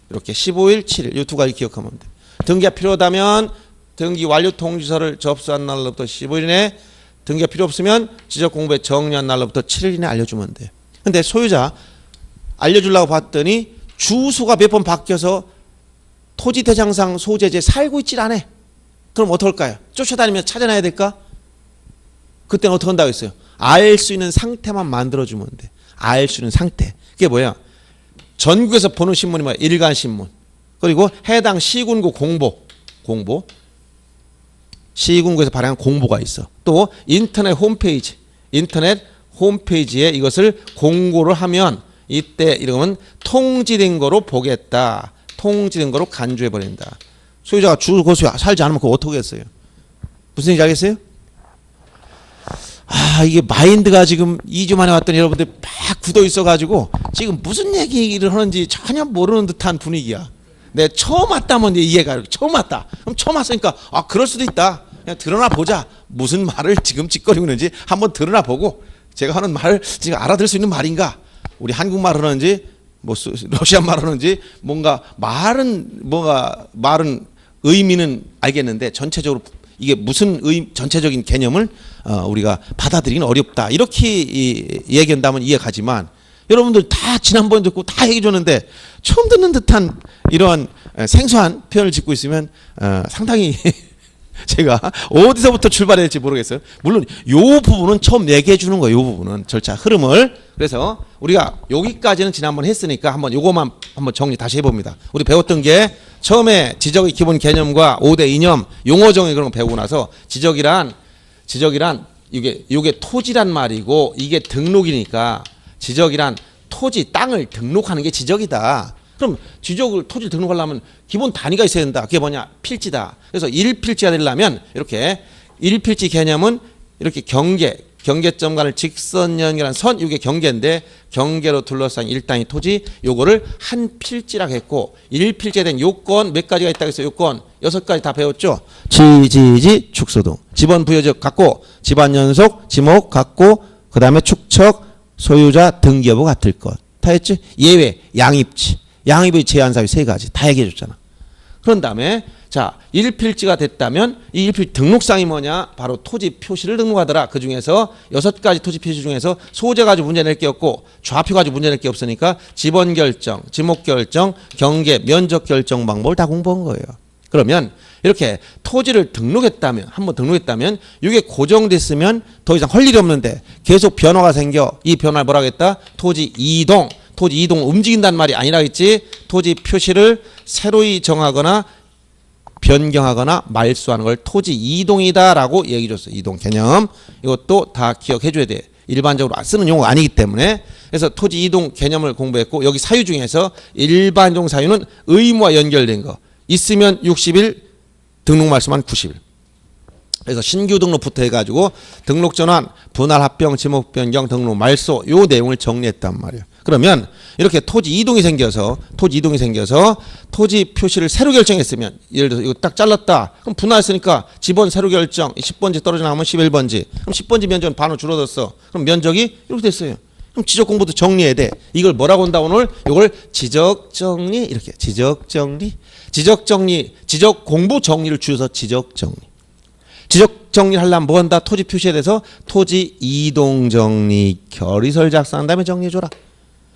이렇게 15일, 7일 이 두 가지 기억하면 돼. 등기가 필요하다면 등기 완료 통지서를 접수한 날로부터 15일 이내, 등기가 필요 없으면 지적 공부에 정리한 날로부터 7일 이내 알려주면 돼. 근데 소유자 알려주려고 봤더니 주소가 몇 번 바뀌어서 토지 대장상 소재지에 살고 있질 않아. 그럼 어떨까요? 쫓아다니면서 찾아내야 될까? 그때는 어떻게 한다고 했어요? 알 수 있는 상태만 만들어주면 돼. 알 수 있는 상태. 그게 뭐야? 전국에서 보는 신문이 뭐야? 일간신문. 그리고 해당 시군구 공보. 시군구에서 발행한 공보가 있어. 또 인터넷 홈페이지에 이것을 공고를 하면 이때 이러면 통지된 거로 보겠다. 통지된 거로 간주해 버린다. 소유자가 주 거수에 살지 않으면 그거 어떻게 했어요? 무슨 얘기인지 알겠어요? 이게 마인드가 지금 2주 만에 왔더니 여러분들 막 굳어 있어가지고 지금 무슨 얘기를 하는지 전혀 모르는 듯한 분위기야. 내 처음 왔다면 이해가 처음 왔다. 그럼 처음 왔으니까 그럴 수도 있다. 그냥 드러나 보자. 무슨 말을 지금 짓거리고 있는지 한번 드러나 보고 제가 하는 말을 지금 알아들 수 있는 말인가? 우리 한국말 하는지 뭐 러시아 말 하는지 말은 의미는 알겠는데 전체적으로 이게 무슨 전체적인 개념을 우리가 받아들이기는 어렵다. 이렇게 얘기한다면 이해가지만 여러분들 다 지난번 듣고 다 얘기해 줬는데 처음 듣는 듯한 이러한 생소한 표현을 짓고 있으면 상당히 제가 어디서부터 출발해야 될지 모르겠어요. 물론 요 부분은 처음 얘기해 주는 거예요. 요 부분은 절차 흐름을. 그래서 우리가 여기까지는 지난번 했으니까 한번 요거만 한번 정리 다시 해봅니다. 우리 배웠던 게 처음에 지적의 기본 개념과 5대 이념 용어 정의 그런 거 배우고 나서 지적이란 이게 토지란 말이고 이게 등록이니까 지적이란 토지 땅을 등록하는 게 지적이다. 그럼 토지를 등록하려면 기본 단위가 있어야 된다. 그게 뭐냐? 필지다. 그래서 1필지가 되려면 이렇게 1필지 개념은 이렇게 경계점 간을 직선 연결한 선, 이게 경계인데 경계로 둘러싼 1단위 토지, 요거를 한 필지라고 했고 1필지에 대한 요건 몇 가지가 있다고 했어요. 요건 6가지 다 배웠죠. 지지지 축소등, 지번 부여적 갖고, 집안 연속, 지목 갖고, 그 다음에 축척, 소유자 등기 여부 같을 것. 다 했지? 예외, 양입의 제한 사유 3가지 다 얘기해 줬잖아. 그런 다음에 자 1필지가 됐다면 이 1필지 등록상이 뭐냐? 바로 토지 표시를 등록하더라. 그 중에서 6가지 토지 표시 중에서 소재 가지고 문제 낼 게 없고 좌표 가지고 문제 낼 게 없으니까 지번 결정, 지목 결정, 경계, 면적 결정 방법을 다 공부한 거예요. 그러면 이렇게 토지를 한번 등록했다면 이게 고정됐으면 더 이상 할 일이 없는데 계속 변화가 생겨. 이 변화를 뭐라고 했다? 토지 이동 움직인다는 말이 아니라겠지. 토지 표시를 새로이 정하거나 변경하거나 말소하는 걸 토지 이동이다라고 얘기해 줬어요. 이동 개념. 이것도 다 기억해 줘야 돼. 일반적으로 쓰는 용어가 아니기 때문에. 그래서 토지 이동 개념을 공부했고 여기 사유 중에서 일반적 사유는 의무와 연결된 거. 있으면 60일, 등록 말소만 90일. 그래서 신규 등록부터 해가지고 등록 전환, 분할 합병, 지목 변경, 등록 말소 요 내용을 정리했단 말이에요. 그러면 이렇게 토지 이동이 생겨서 토지 표시를 새로 결정했으면 예를 들어서 이거 딱 잘랐다. 그럼 분할했으니까 지번 새로 결정 10번지 떨어져 나오면 11번지. 그럼 10번지 면적은 반으로 줄어들었어. 그럼 면적이 이렇게 됐어요. 그럼 지적 공부도 정리해야 돼. 이걸 뭐라고 한다 오늘? 이걸 지적 정리 이렇게 지적 공부 정리를 줄여서 지적 정리. 지적 정리를 하려면 뭐 한다? 토지 표시에 대해서 토지 이동 정리 결의서를 작성한 다음에 정리해줘라.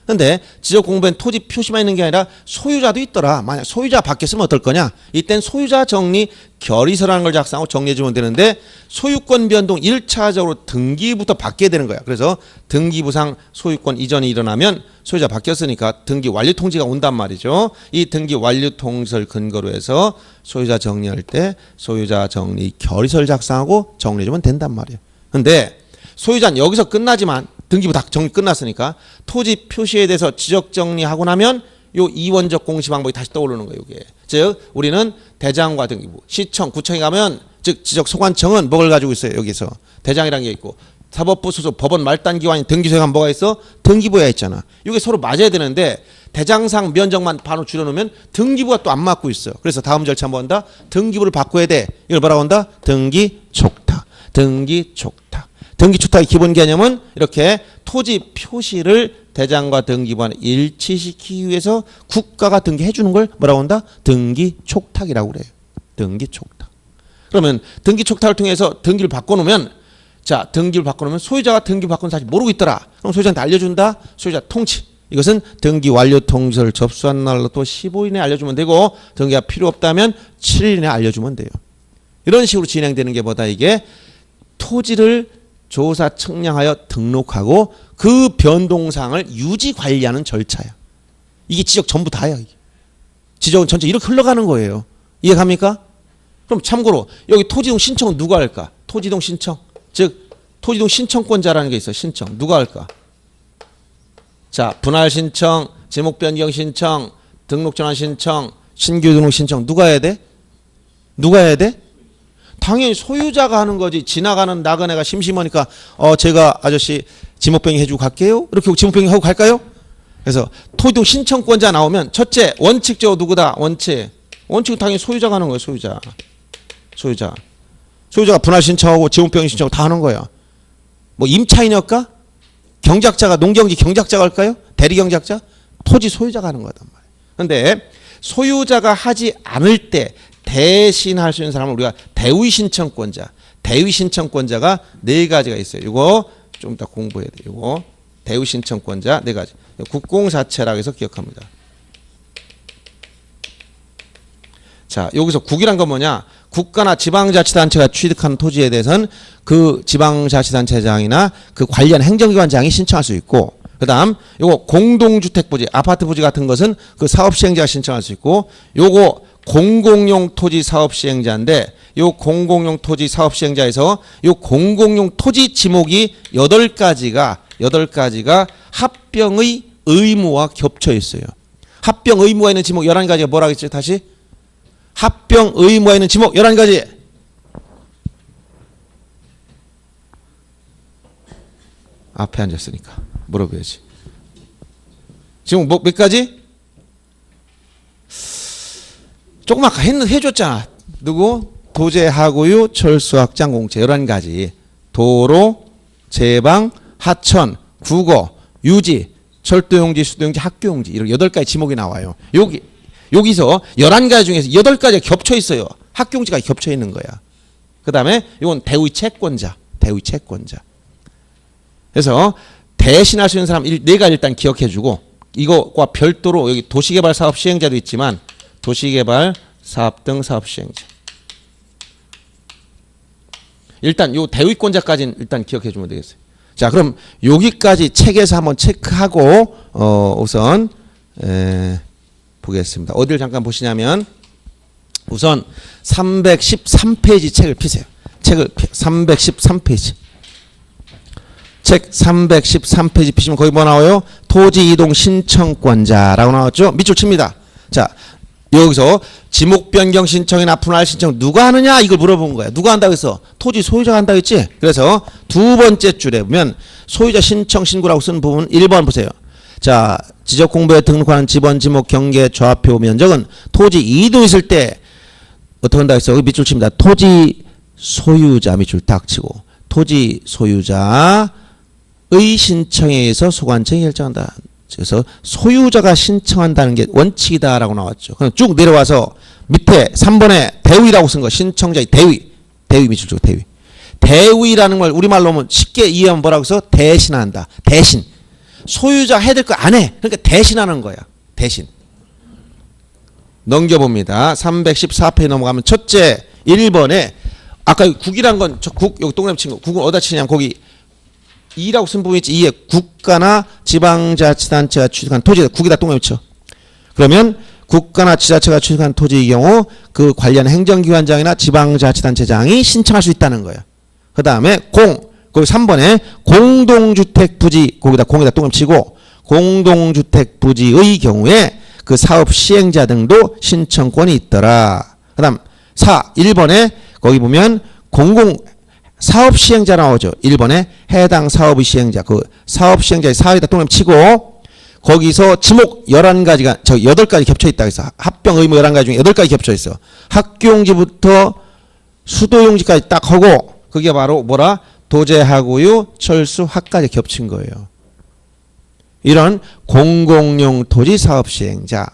근데 지적 공부엔 토지 표시만 있는 게 아니라 소유자도 있더라. 만약 소유자 바뀌었으면 어떨 거냐? 이땐 소유자 정리 결의서라는 걸 작성하고 정리해주면 되는데 소유권 변동 1차적으로 등기부터 바뀌어야 되는 거야. 그래서 등기부상 소유권 이전이 일어나면 소유자 바뀌었으니까 등기 완료 통지가 온단 말이죠. 이 등기 완료 통지를 근거로 해서 소유자 정리할 때 소유자 정리 결의서를 작성하고 정리해주면 된단 말이에요. 근데 소유자는 여기서 끝나지만 등기부 다 정리 끝났으니까 토지 표시에 대해서 지적 정리하고 나면 요 이원적 공시 방법이 다시 떠오르는 거예요. 이게 즉 우리는 대장과 등기부, 시청, 구청에 가면 즉 지적 소관청은 뭐를 가지고 있어요? 여기서 대장이라는 게 있고 사법부 소속 법원 말단기관인 등기소에 가면 뭐가 있어? 등기부에 있잖아. 이게 서로 맞아야 되는데 대장상 면적만 반으로 줄여놓으면 등기부가 또 안 맞고 있어. 그래서 다음 절차 뭐 한다? 등기부를 바꿔야 돼. 이걸 뭐라고 한다? 등기촉탁. 등기 초탁의 기본 개념은 이렇게 토지 표시를 대장과 등기부와는 일치시키기 위해서 국가가 등기해 주는 걸 뭐라고 한다? 등기 촉탁이라고 그래요. 등기 촉탁. 그러면 등기 촉탁을 통해서 등기를 바꿔놓으면, 자, 등기를 바꿔놓으면 소유자가 등기를 바꾸는 사실 모르고 있더라. 그럼 소유자한테 알려준다. 소유자 통치. 이것은 등기 완료 통지서를 접수한 날로부터 15일 내에 알려주면 되고, 등기가 필요 없다면 7일 내에 알려주면 돼요. 이런 식으로 진행되는 게 뭐다? 이게 토지를 조사 측량하여 등록하고 그 변동사항을 유지 관리하는 절차야. 이게 지적 전부 다야. 이게. 지적은 전체 이렇게 흘러가는 거예요. 이해갑니까? 그럼 참고로 여기 토지이동 신청은 누가 할까? 토지이동 신청. 즉 토지이동 신청권자라는 게 있어. 신청. 누가 할까? 자, 분할 신청, 지목 변경 신청, 등록 전환 신청, 신규 등록 신청 누가 해야 돼? 누가 해야 돼? 당연히 소유자가 하는 거지. 지나가는 나그네가 심심하니까 제가 아저씨 지목변경 해주고 갈게요. 이렇게 지목변경 하고 갈까요? 그래서 토지이동 신청권자 나오면 첫째 원칙적으로 누구다? 원칙은 당연히 소유자가 하는 거예요. 소유자가 분할 신청하고 지목변경 신청 다 하는 거예요. 뭐 임차인이었까? 경작자가 농경지 경작자가 할까요? 대리 경작자? 토지 소유자가 하는 거단 말이에요. 그런데 소유자가 하지 않을 때 대신 할 수 있는 사람을 우리가 대위 신청권자. 대위 신청권자가 네 가지가 있어요. 이거 좀 이따 공부해야 돼요. 이거 대위 신청권자 네 가지. 국공사채라고 해서 기억합니다. 자, 여기서 국이란 건 뭐냐? 국가나 지방자치단체가 취득한 토지에 대해서는 그 지방자치단체장이나 그 관련 행정기관장이 신청할 수 있고, 그 다음 요거 공동주택 부지, 아파트 부지 같은 것은 그 사업시행자가 신청할 수 있고, 요거 공공용 토지 사업시행자인데 요 공공용 토지 사업시행자에서 요 공공용 토지 지목이 8가지가 합병의 의무와 겹쳐 있어요. 합병 의무가 있는 지목 11가지가 뭐라고 했죠? 다시 합병 의무가 있는 지목 11가지. 앞에 앉았으니까 물어봐야지. 지금 뭐 몇 가지? 조금 아까 해줬잖아. 누구? 도제, 하구유, 철수, 확장, 공채 11가지. 도로, 제방, 하천, 국어, 유지, 철도용지, 수도용지, 학교용지 이렇게 8가지 지목이 나와요. 여기서 11가지 중에서 8가지가 겹쳐 있어요. 학교용지가 겹쳐 있는 거야. 그 다음에 이건 대의 채권자. 그래서 대신할 수 있는 사람 4가지 일단 기억해주고, 이거와 별도로 여기 도시개발 사업 시행자도 있지만 도시개발 사업 등 사업 시행자. 일단 요 대위권자까지는 일단 기억해주면 되겠어요. 자, 그럼 여기까지 책에서 한번 체크하고 우선 보겠습니다. 어디를 잠깐 보시냐면 우선 313페이지 책을 피세요. 책을 313페이지. 책 313페이지 피시면 거기 뭐 나와요? 토지 이동 신청권자라고 나왔죠? 밑줄 칩니다. 자, 여기서 지목 변경 신청이나 분할 신청 누가 하느냐 이걸 물어본 거야. 누가 한다고 해서 토지 소유자가 한다고 했지. 그래서 두 번째 줄에 보면 소유자 신청 신고라고 쓴 부분 1번 보세요. 자, 지적 공부에 등록하는 지번 지목 경계 좌표 면적은 토지 이동 있을 때 어떻게 한다고 했어? 여기 밑줄 칩니다. 토지 소유자 밑줄 딱 치고 토지 소유자의 신청에 의해서 소관청이 결정한다. 그래서 소유자가 신청한다는 게 원칙이다라고 나왔죠. 그럼 쭉 내려와서 밑에 3번에 대위라고 쓴 거 신청자의 대위 밑줄 쪽 대위라는 걸 우리말로 하면 쉽게 이해하면 뭐라고 해서 대신한다. 대신 소유자 해야 될 거 안 해. 그러니까 대신하는 거야. 대신 넘겨봅니다. 314페이지 넘어가면 첫째 1번에 아까 국이란 건 저 국 여기 동그라미 친 거 국은 어디다 치냐면 거기 2라고 쓴 부분이 있지. 2에 국가나 지방자치단체가 취득한 토지다. 국에다 동그라미 쳐. 그러면 국가나 지자체가 취득한 토지의 경우 그 관련 행정기관장이나 지방자치단체장이 신청할 수 있다는 거예요. 그 다음에 거기 3번에 공동주택 부지 거기다 공에다 동그라미 치고 공동주택 부지의 경우에 그 사업 시행자 등도 신청권이 있더라. 그 다음 1번에 거기 보면 사업 시행자 나오죠. 1번에 해당 사업의 시행자, 그 사업 시행자의 사업에다 동그라미 치고 거기서 지목 11가지가 8가지 겹쳐 있다 해서 합병 의무 11가지 중에 8가지 겹쳐 있어. 학교용지부터 수도용지까지 딱 하고 그게 바로 뭐라? 도제하고요, 철수, 학까지 겹친 거예요. 이런 공공용 토지 사업 시행자.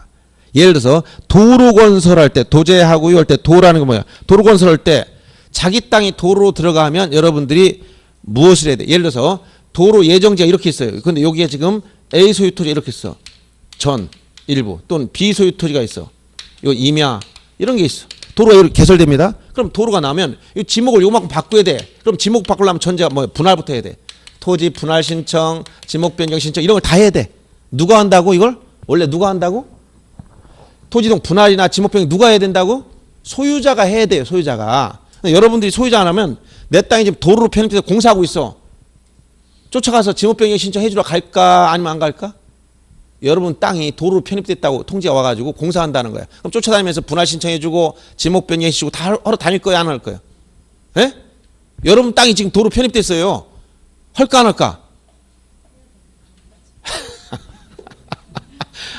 예를 들어서 도로 건설할 때 도제하고요 할 때 도라는 거 뭐야? 도로 건설할 때 자기 땅이 도로로 들어가면 여러분들이 무엇을 해야 돼? 예를 들어서 도로 예정지가 이렇게 있어요. 근데 여기에 지금 A 소유 토지 이렇게 있어. 전 일부 또는 B 소유 토지가 있어. 요 임야 이런 게 있어. 도로가 이렇게 개설됩니다. 그럼 도로가 나면 이 지목을 요만큼 바꿔야 돼. 그럼 지목 바꾸려면 전제가 뭐 분할부터 해야 돼. 토지 분할 신청, 지목 변경 신청 이런 걸 다 해야 돼. 누가 한다고 이걸? 원래 누가 한다고? 토지동 분할이나 지목 변경 누가 해야 된다고? 소유자가 해야 돼요. 소유자가. 여러분들이 소유자 안 하면 내 땅이 지금 도로로 편입돼서 공사하고 있어. 쫓아가서 지목 변경 신청해 주러 갈까 아니면 안 갈까? 여러분 땅이 도로로 편입됐다고 통지가 와가지고 공사한다는 거야. 그럼 쫓아다니면서 분할 신청해주고 지목 변경해주고 다 하러 다닐 거야 안 할 거야? 예? 여러분 땅이 지금 도로 편입됐어요. 할까 안 할까?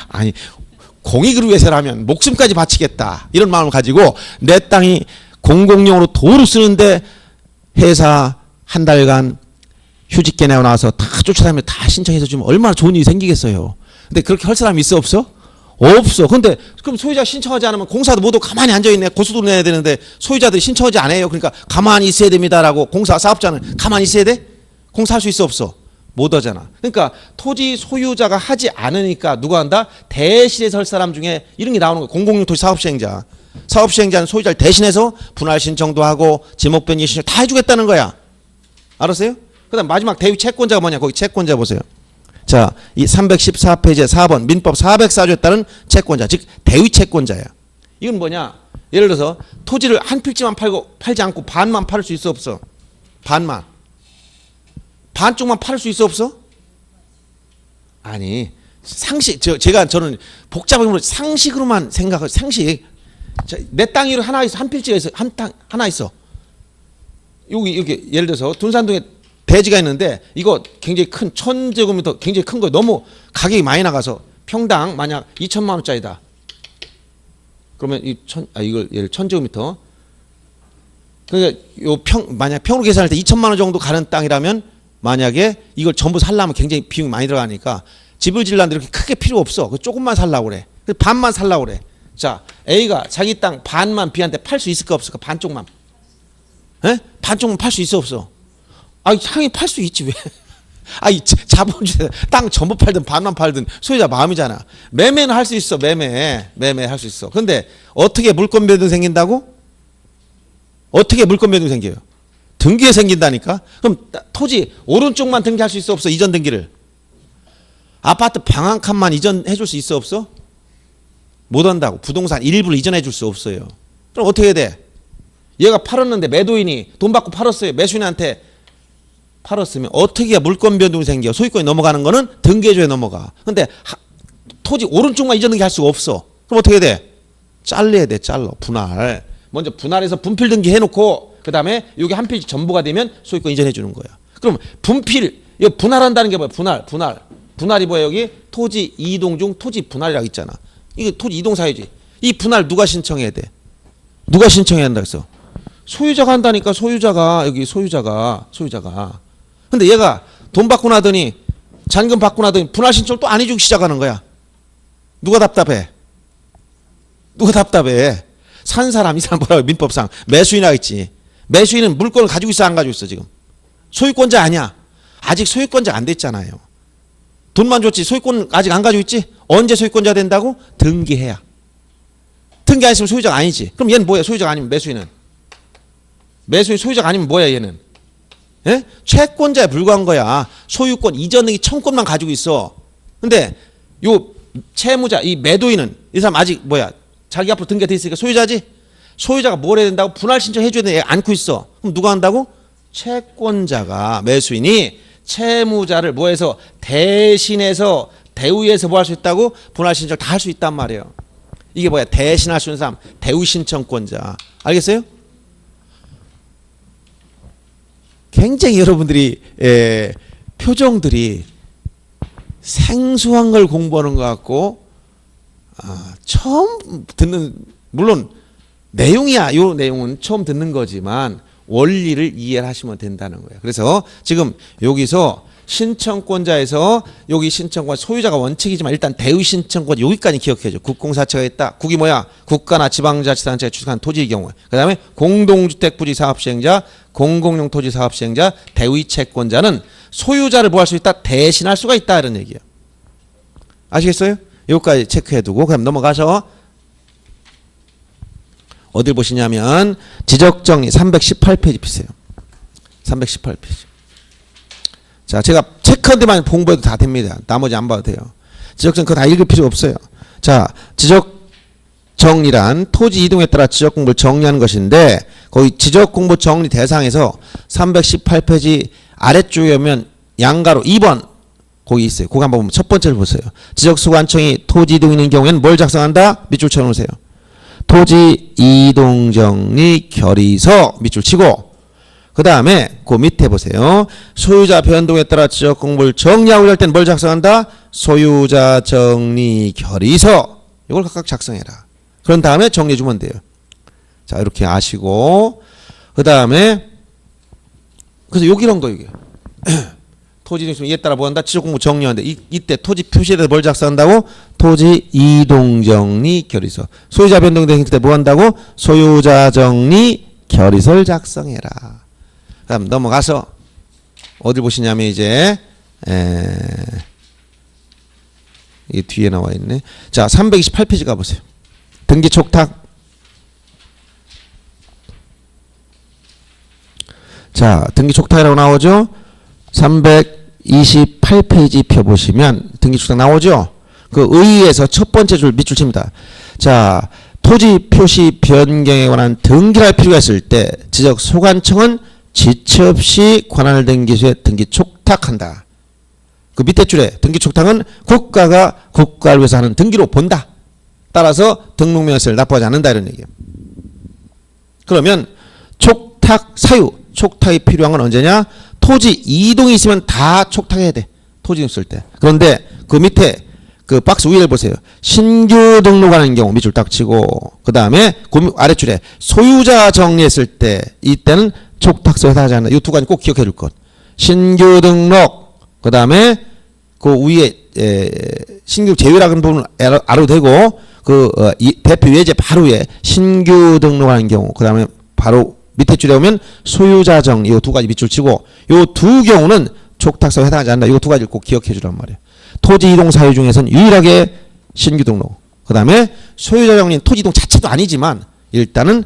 아니 공익을 위해서라면 목숨까지 바치겠다 이런 마음을 가지고 내 땅이 공공용으로 도로 쓰는데 회사 한 달간 휴직계 내고 나와서 다 쫓아다니면 다 신청해서 주면 얼마나 좋은 일이 생기겠어요. 근데 그렇게 할 사람이 있어 없어? 없어. 근데 그럼 소유자 신청하지 않으면 공사도 모두 가만히 앉아있네. 고수도 내야 되는데 소유자들이 신청하지 않아요. 그러니까 가만히 있어야 됩니다라고 공사 사업자는 가만히 있어야 돼? 공사할 수 있어 없어? 못 하잖아. 그러니까 토지 소유자가 하지 않으니까 누가 한다? 대신해서 할 사람 중에 이런 게 나오는 거야. 공공용 토지 사업시행자. 사업시행자는 소유자를 대신해서 분할 신청도 하고 지목 변경 신청 다 해주겠다는 거야. 알았어요? 그 다음 마지막 대위 채권자가 뭐냐. 거기 채권자 보세요. 자, 이 314페이지의 4번 민법 404조에 따른 채권자, 즉 대위 채권자야. 이건 뭐냐? 예를 들어서 토지를 한 필지만 팔지 않고 반만 팔을 수 있어 없어? 반만. 반쪽만 팔을 수 있어 없어? 아니 상식 저는 복잡한 상식으로만 생각해. 상식. 내 땅이 하나 있어. 한 필지가 있어. 한 땅 하나 있어. 여기 이렇게 예를 들어서 둔산동에 대지가 있는데 이거 굉장히 큰 1000제곱미터 굉장히 큰 거 너무 가격이 많이 나가서 평당 만약 2천만 원짜리다. 그러면 이걸 예를 1000제곱미터. 그러니까 만약 평으로 계산할 때 2천만 원 정도 가는 땅이라면 만약에 이걸 전부 살려면 굉장히 비용이 많이 들어가니까 집을 지으려는데 이렇게 크게 필요 없어. 조금만 살려고 그래. 반만 살려고 그래. 자, A가 자기 땅 반만 B한테 팔 수 있을까 없을까? 반쪽만. 에? 반쪽만 팔 수 있어 없어? 아, 향이 팔 수 있지 왜? 아이 자본주의 땅 전부 팔든 반만 팔든 소유자 마음이잖아. 매매는 할 수 있어. 매매 할 수 있어. 근데 어떻게 물권 변동 생긴다고? 어떻게 물권 변동 생겨요? 등기에 생긴다니까. 그럼 토지 오른쪽만 등기할 수 있어 없어? 이전 등기를. 아파트 방 한 칸만 이전해 줄 수 있어 없어? 못 한다고. 부동산 일부를 이전해 줄 수 없어요. 그럼 어떻게 해야 돼? 얘가 팔았는데 매도인이 돈 받고 팔았어요. 매수인한테 팔았으면 어떻게 해야 물권 변동이 생겨? 소유권이 넘어가는 거는 등기해줘야 넘어가. 근데 토지 오른쪽만 이전 등기할 수가 없어. 그럼 어떻게 해야 돼? 잘라야 돼. 잘라. 분할. 먼저 분할해서 분필 등기 해놓고 그 다음에 여기 한 필지 전부가 되면 소유권 이전해 주는 거야. 그럼 분필, 여기 분할한다는 게 뭐야? 분할이 뭐야? 여기 토지 이동 중 토지 분할이라고 있잖아. 이게 토지 이동 사유지. 이 분할 누가 신청해야 돼? 누가 신청해야 한다 그랬어? 소유자가 한다니까. 소유자가. 근데 얘가 돈 받고 나더니 잔금 받고 나더니 분할 신청을 또 안 해주기 시작하는 거야. 누가 답답해? 산 사람, 이 사람 뭐라고 민법상 매수인이라고 있지. 매수인은 물건을 가지고 있어 안 가지고 있어 지금? 소유권자 아니야. 아직 소유권자 안 됐잖아요. 돈만 줬지 소유권 아직 안 가지고 있지? 언제 소유권자 된다고? 등기해야. 등기 안 했으면 소유자가 아니지. 그럼 얘는 뭐야? 소유자가 아니면 매수인은? 매수인 소유자가 아니면 뭐야 얘는? 예? 채권자에 불과한 거야. 소유권 이전 등기 청권만 가지고 있어. 근데 요 채무자 이 매도인은 이 사람 아직 뭐야? 자기 앞으로 등기가 돼 있으니까 소유자지? 소유자가 뭘 해야 된다고? 분할 신청 해줘야 되는데 안고 있어. 그럼 누가 한다고? 채권자가. 매수인이 채무자를 뭐해서 대신해서 대우해서 뭐 할 수 있다고? 분할 신청을 다 할 수 있단 말이에요. 이게 뭐야? 대신할 수 있는 사람. 대우 신청권자. 알겠어요? 굉장히 여러분들이 표정들이 생소한 걸 공부하는 것 같고 처음 듣는, 물론 내용이야. 이 내용은 처음 듣는 거지만 원리를 이해를 하시면 된다는 거예요. 그래서 지금 여기서 신청권자에서 여기 신청권 소유자가 원칙이지만 일단 대의 신청권 여기까지 기억해줘. 국공사채가 있다. 국이 뭐야? 국가나 지방자치단체가 주식한 토지의 경우에. 그 다음에 공동주택 부지 사업시행자, 공공용 토지 사업시행자, 대의 채권자는 소유자를 뭐 할 수 있다? 대신할 수가 있다. 이런 얘기예요. 아시겠어요? 여기까지 체크해두고 그럼 넘어가서 어딜 보시냐면 지적정리 318페이지 피세요. 318페이지. 자, 제가 체크한 데만 공부해도 다 됩니다. 나머지 안 봐도 돼요. 지적정리 그거 다 읽을 필요 없어요. 자, 지적정리란 토지 이동에 따라 지적공부를 정리하는 것인데 거기 지적공부 정리 대상에서 318페이지 아래쪽에 오면 양가로 2번 거기 있어요. 그거 한번 보면 첫 번째를 보세요. 지적소관청이 토지 이동이 있는 경우에는 뭘 작성한다? 밑줄 쳐놓으세요. 토지 이동정리 결의서 밑줄 치고 그 다음에 그 밑에 보세요. 소유자 변동에 따라 지적공부를 정리하고 할 때는 뭘 작성한다? 소유자 정리 결의서 이걸 각각 작성해라. 그런 다음에 정리해 주면 돼요. 자 이렇게 아시고 그 다음에 그래서 여기 이런 거 이게 토지 이동 이에 따라 뭐 한다? 지적공부 정리하는데 이때 토지 표시에 대해서 뭘 작성한다고? 토지 이동정리 결의서. 소유자 변동된 때 뭐 한다고? 소유자 정리 결의서를 작성해라. 그다음 넘어가서 어딜 보시냐면 이제 이 뒤에 나와 있네. 자 328페이지 가보세요. 등기 촉탁. 자 등기 촉탁이라고 나오죠. 328페이지 펴보시면 등기 촉탁 나오죠. 그 의의에서 첫 번째 줄 밑줄 칩니다. 자 토지 표시 변경에 관한 등기를 할 필요가 있을 때 지적 소관청은 지체 없이 관할 등기소에 등기 촉탁한다. 그 밑에 줄에 등기 촉탁은 국가가 국가를 위해서 하는 등기로 본다. 따라서 등록명세를 납부하지 않는다 이런 얘기예요. 그러면 촉탁 사유, 촉탁이 필요한 건 언제냐? 토지 이동이 있으면 다 촉탁해야 돼. 토지 이동 쓸 때. 그런데 그 밑에 그 박스 위를 보세요. 신규 등록하는 경우 밑줄 딱 치고 그 다음에 그 아래줄에 소유자 정리했을 때 이때는 촉탁서에 해당하지 않는다. 이 두 가지 꼭 기억해 줄 것. 신규 등록 그 다음에 그 위에 신규 제외라는 부분을 알아도 되고 그 대표 예제 바로 위에 신규 등록하는 경우 그 다음에 바로 밑에 줄에 오면 소유자 정리 이 두 가지 밑줄 치고 이 두 경우는 촉탁서에 해당하지 않는다. 이 두 가지를 꼭 기억해 주란 말이에요. 토지 이동 사유 중에서는 유일하게 신규 등록 그 다음에 소유자 정리는 토지 이동 자체도 아니지만 일단은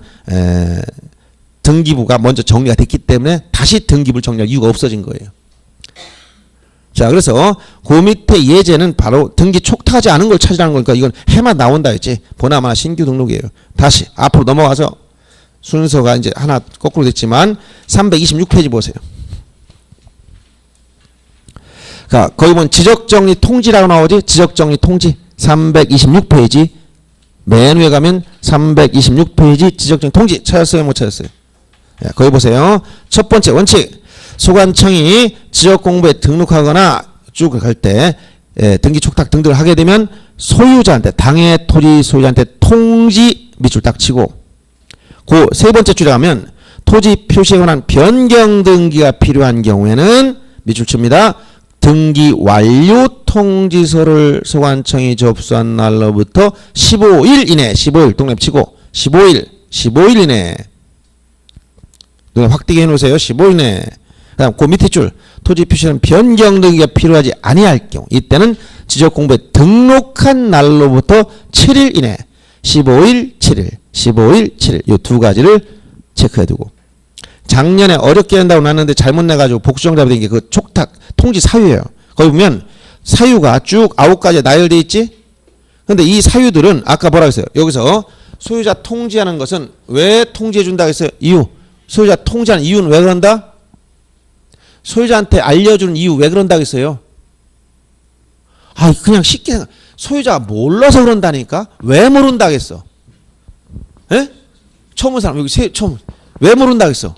등기부가 먼저 정리가 됐기 때문에 다시 등기부를 정리할 이유가 없어진 거예요. 자 그래서 그 밑에 예제는 바로 등기 촉탁하지 않은 걸 찾으라는 거니까 이건 해만 나온다 했지 보나마나 신규 등록이에요. 다시 앞으로 넘어가서 순서가 이제 하나 거꾸로 됐지만 326페이지 보세요. 자, 거기 보면 지적정리 통지라고 나오지? 지적정리 통지 326페이지 맨 위에 가면 326페이지 지적정리 통지 찾았어요? 못 찾았어요? 네, 거기 보세요. 첫 번째 원칙 소관청이 지적공부에 등록하거나 쭉 갈 때 등기 촉탁 등등을 하게 되면 소유자한테 당해 토지 소유자한테 통지 밑줄 딱 치고 그 세 번째 줄에 가면 토지 표시에 관한 변경 등기가 필요한 경우에는 밑줄 칩니다. 등기 완료 통지서를 소관청이 접수한 날로부터 15일 이내 15일 동네 치고 15일 이내 눈에 확 띄게 해놓으세요. 15일 이내 그 다음 그 밑에 줄 토지 표시는 변경 등기가 필요하지 아니할 경우 이때는 지적공부에 등록한 날로부터 7일 이내 15일 7일 이 두 가지를 체크해두고 작년에 어렵게 한다고 놨는데 잘못 내가지고 복수정답이 된 게 그 촉탁 통지 사유예요. 거기 보면 사유가 쭉 9가지 나열되어 있지. 근데 이 사유들은 아까 뭐라고 했어요? 여기서 소유자 통지하는 것은 왜 통지해 준다고 했어요? 이유. 소유자 통지하는 이유는 왜 그런다? 소유자한테 알려주는 이유 왜 그런다고 했어요? 아 그냥 쉽게 생각. 소유자가 몰라서 그런다니까? 왜 모른다고 했어? 에? 처음 온 사람 여기 처음 왜 모른다고 했어?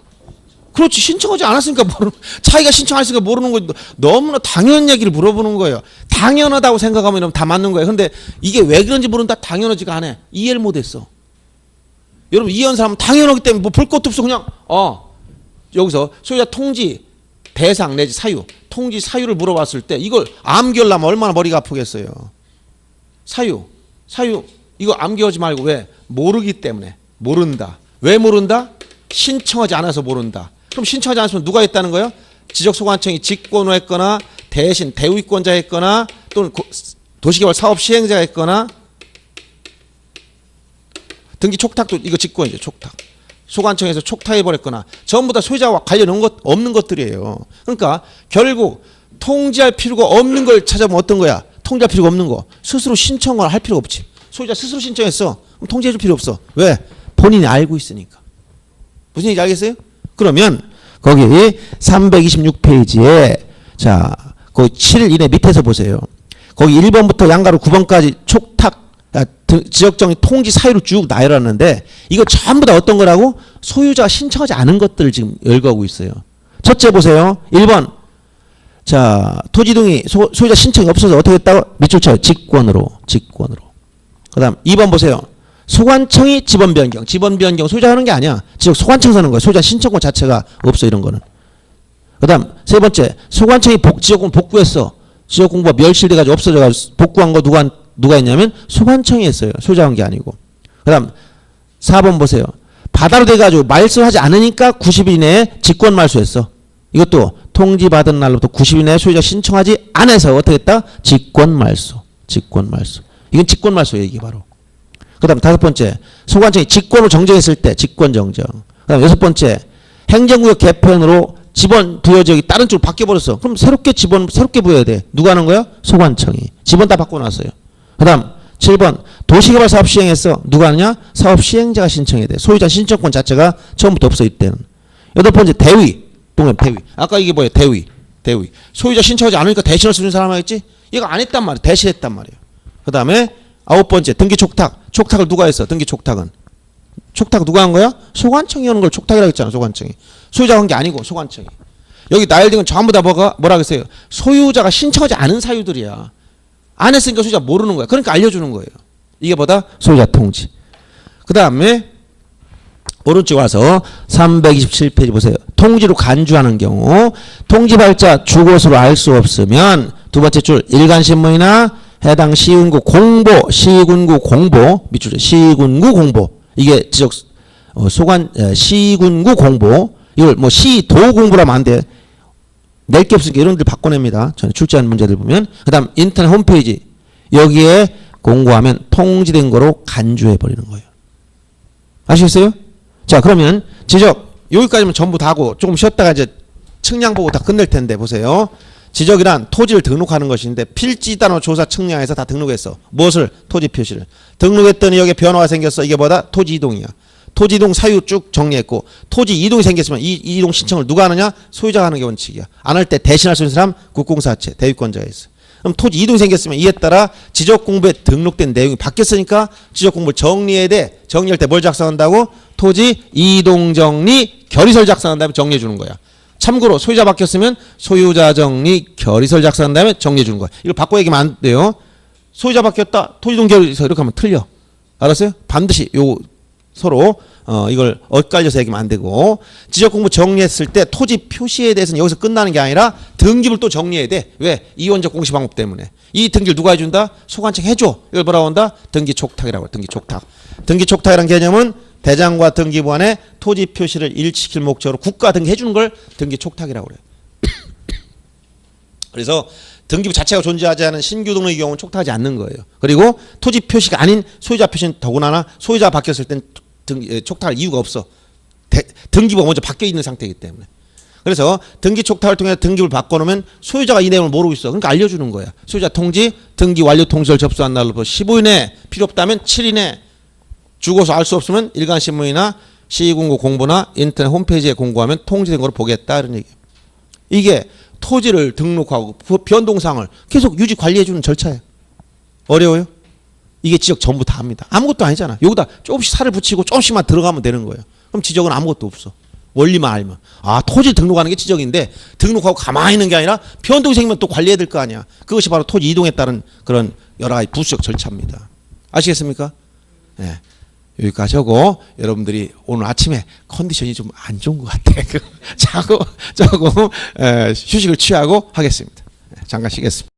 그렇지 신청하지 않았으니까 모르는 자기가 신청했으니까 모르는 거 너무나 당연한 얘기를 물어보는 거예요. 당연하다고 생각하면 다 맞는 거예요. 근데 이게 왜 그런지 모른다 당연하지가 않아. 이해를 못했어. 여러분 이해한 사람은 당연하기 때문에 뭐 볼 것도 없어 그냥 여기서 소유자 통지 대상 내지 사유, 통지 사유를 물어봤을 때 이걸 암기하려면 얼마나 머리가 아프겠어요. 사유 이거 암기하지 말고 왜? 모르기 때문에. 모른다. 왜 모른다? 신청하지 않아서 모른다. 그럼 신청하지 않았으면 누가 했다는 거예요? 지적소관청이 직권으로 했거나 대신 대위권자 했거나 또는 도시개발 사업 시행자가 했거나 등기 촉탁도 이거 직권이죠. 촉탁. 소관청에서 촉탁해버렸거나 전부 다 소유자와 관련 없는 것들이에요. 그러니까 결국 통지할 필요가 없는 걸 찾아보면 어떤 거야? 통지할 필요가 없는 거. 스스로 신청을 할 필요가 없지. 소유자 스스로 신청했어. 그럼 통지해줄 필요 없어. 왜? 본인이 알고 있으니까. 무슨 얘기인지 알겠어요? 그러면 거기 326페이지에 자 거기 7일 이내 밑에서 보세요. 거기 1번부터 양가로 9번까지 촉탁 지적정의 통지 사유를 쭉 나열하는데 이거 전부 다 어떤 거라고? 소유자가 신청하지 않은 것들을 지금 열거하고 있어요. 첫째 보세요. 1번 자 토지등이 소유자 신청이 없어서 어떻게 했다고? 밑줄 쳐요. 직권으로. 그 다음 2번 보세요. 소관청이 지번 변경 소유자가 하는 게 아니야. 지적 소관청에서 하는 거야. 소유자 신청권 자체가 없어 이런 거는. 그 다음 세 번째 소관청이 지적공부 복구했어. 지적공부가 멸실돼가지고 없어져가지고 복구한 거 누가 했냐면 소관청이 했어요. 소유자가 한 게 아니고. 그 다음 4번 보세요. 바다로 돼가지고 말소하지 않으니까 90일 이내에 직권 말소했어. 이것도 통지받은 날로부터 90일 이내에 소유자 신청하지 않아서 어떻게 했다? 직권 말소. 이건 직권 말소예요. 이게 바로. 그 다음 5번째 소관청이 직권으로 정정했을 때 직권 정정. 그 다음 6번째 행정구역 개편으로 지번 부여 지역이 다른 쪽으로 바뀌어버렸어. 그럼 새롭게 부여해야 돼. 누가 하는 거야? 소관청이. 지번 다 바꿔놨어요. 그 다음 7번 도시개발 사업 시행했어. 누가 하느냐? 사업 시행자가 신청해야 돼. 소유자 신청권 자체가 처음부터 없어 이때는. 8번째 대위. 아까 이게 뭐예요? 대위. 소유자 신청하지 않으니까 대신할 수 있는 사람 하겠지? 얘가 안 했단 말이야. 대신했단 말이에요. 그 다음에 9번째 등기 촉탁. 촉탁을 누가 했어? 등기 촉탁은. 촉탁 누가 한 거야? 소관청이 하는 걸 촉탁이라고 했잖아. 소관청이. 소유자가 한 게 아니고 소관청이. 여기 나열된 건 전부 다 뭐라 그랬어요? 소유자가 신청하지 않은 사유들이야. 안 했으니까 소유자 모르는 거야. 그러니까 알려주는 거예요. 이게 뭐다? 소유자 통지. 그 다음에 오른쪽 와서 327페이지 보세요. 통지로 간주하는 경우 통지발자 주곳으로 알 수 없으면 두 번째 줄 일간신문이나 해당 시군구 공보 밑줄에 시군구 공보 이게 지적 시군구 공보 이걸 뭐 시도 공부라면 안 돼. 낼 게 없으니까 이런 들 바꿔냅니다. 전에 출제한 문제들 보면. 그 다음 인터넷 홈페이지 여기에 공고하면 통지된 거로 간주해버리는 거예요. 아시겠어요? 자 그러면 지적 여기까지면 전부 다 하고 조금 쉬었다가 이제 측량 보고 다 끝낼 텐데 보세요. 지적이란 토지를 등록하는 것인데 필지단위 조사 측량해서 다 등록했어. 무엇을? 토지 표시를. 등록했더니 여기에 변화가 생겼어. 이게 뭐다? 토지 이동이야. 토지 이동 사유 쭉 정리했고 토지 이동이 생겼으면 이 이동 신청을 누가 하느냐? 소유자가 하는 게 원칙이야. 안 할 때 대신할 수 있는 사람 국공사채 대위권자가 있어. 그럼 토지 이동이 생겼으면 이에 따라 지적공부에 등록된 내용이 바뀌었으니까 지적공부를 정리해야 돼. 정리할 때 뭘 작성한다고? 토지 이동정리 결의서를 작성한 다음에 정리해 주는 거야. 참고로 소유자 바뀌었으면 소유자 정리 결의서를 작성한 다음에 정리해 주는 거야. 이걸 바꿔 얘기하면 안 돼요. 소유자 바뀌었다. 토지이동 결의서 이렇게 하면 틀려. 알았어요? 반드시 요 서로 이걸 엇갈려서 얘기하면 안 되고 지적공부 정리했을 때 토지 표시에 대해서는 여기서 끝나는 게 아니라 등기부를 또 정리해야 돼. 왜? 이원적 공시 방법 때문에. 이 등기를 누가 해준다? 소관청 해줘. 이걸 뭐라고 한다? 등기 촉탁이라고 해. 등기 촉탁. 등기 촉탁이라는 개념은 대장과 등기부 안에 토지 표시를 일치시킬 목적으로 국가 등기 해주는 걸 등기 촉탁이라고 그래요. 그래서 등기부 자체가 존재하지 않은 신규 등록의 경우는 촉탁하지 않는 거예요. 그리고 토지 표시가 아닌 소유자 표시는 더구나 소유자가 바뀌었을 땐 촉탁할 이유가 없어. 등기부가 먼저 바뀌어 있는 상태이기 때문에. 그래서 등기 촉탁을 통해 등기부를 바꿔놓으면 소유자가 이 내용을 모르고 있어. 그러니까 알려주는 거야. 소유자 통지, 등기 완료 통지를 접수한 날로부터 15일 내에 필요 없다면 7일 내에 주고서 알 수 없으면 일간신문이나 시군구 공보나 인터넷 홈페이지에 공고하면 통지된 거로 보겠다 이런 얘기예요. 이게 토지를 등록하고 변동사항을 계속 유지 관리해주는 절차예요. 어려워요? 이게 지적 전부 다 합니다. 아무것도 아니잖아. 여기다 조금씩 살을 붙이고 조금씩만 들어가면 되는 거예요. 그럼 지적은 아무것도 없어. 원리만 알면. 아, 토지 등록하는 게 지적인데 등록하고 가만히 있는 게 아니라 변동이 생기면 또 관리해야 될 거 아니야. 그것이 바로 토지 이동에 따른 그런 여러 가지 부수적 절차입니다. 아시겠습니까? 네. 여기까지 하고 여러분들이 오늘 아침에 컨디션이 좀 안 좋은 것 같아. 자고 조금 휴식을 취하고 하겠습니다. 잠깐 쉬겠습니다.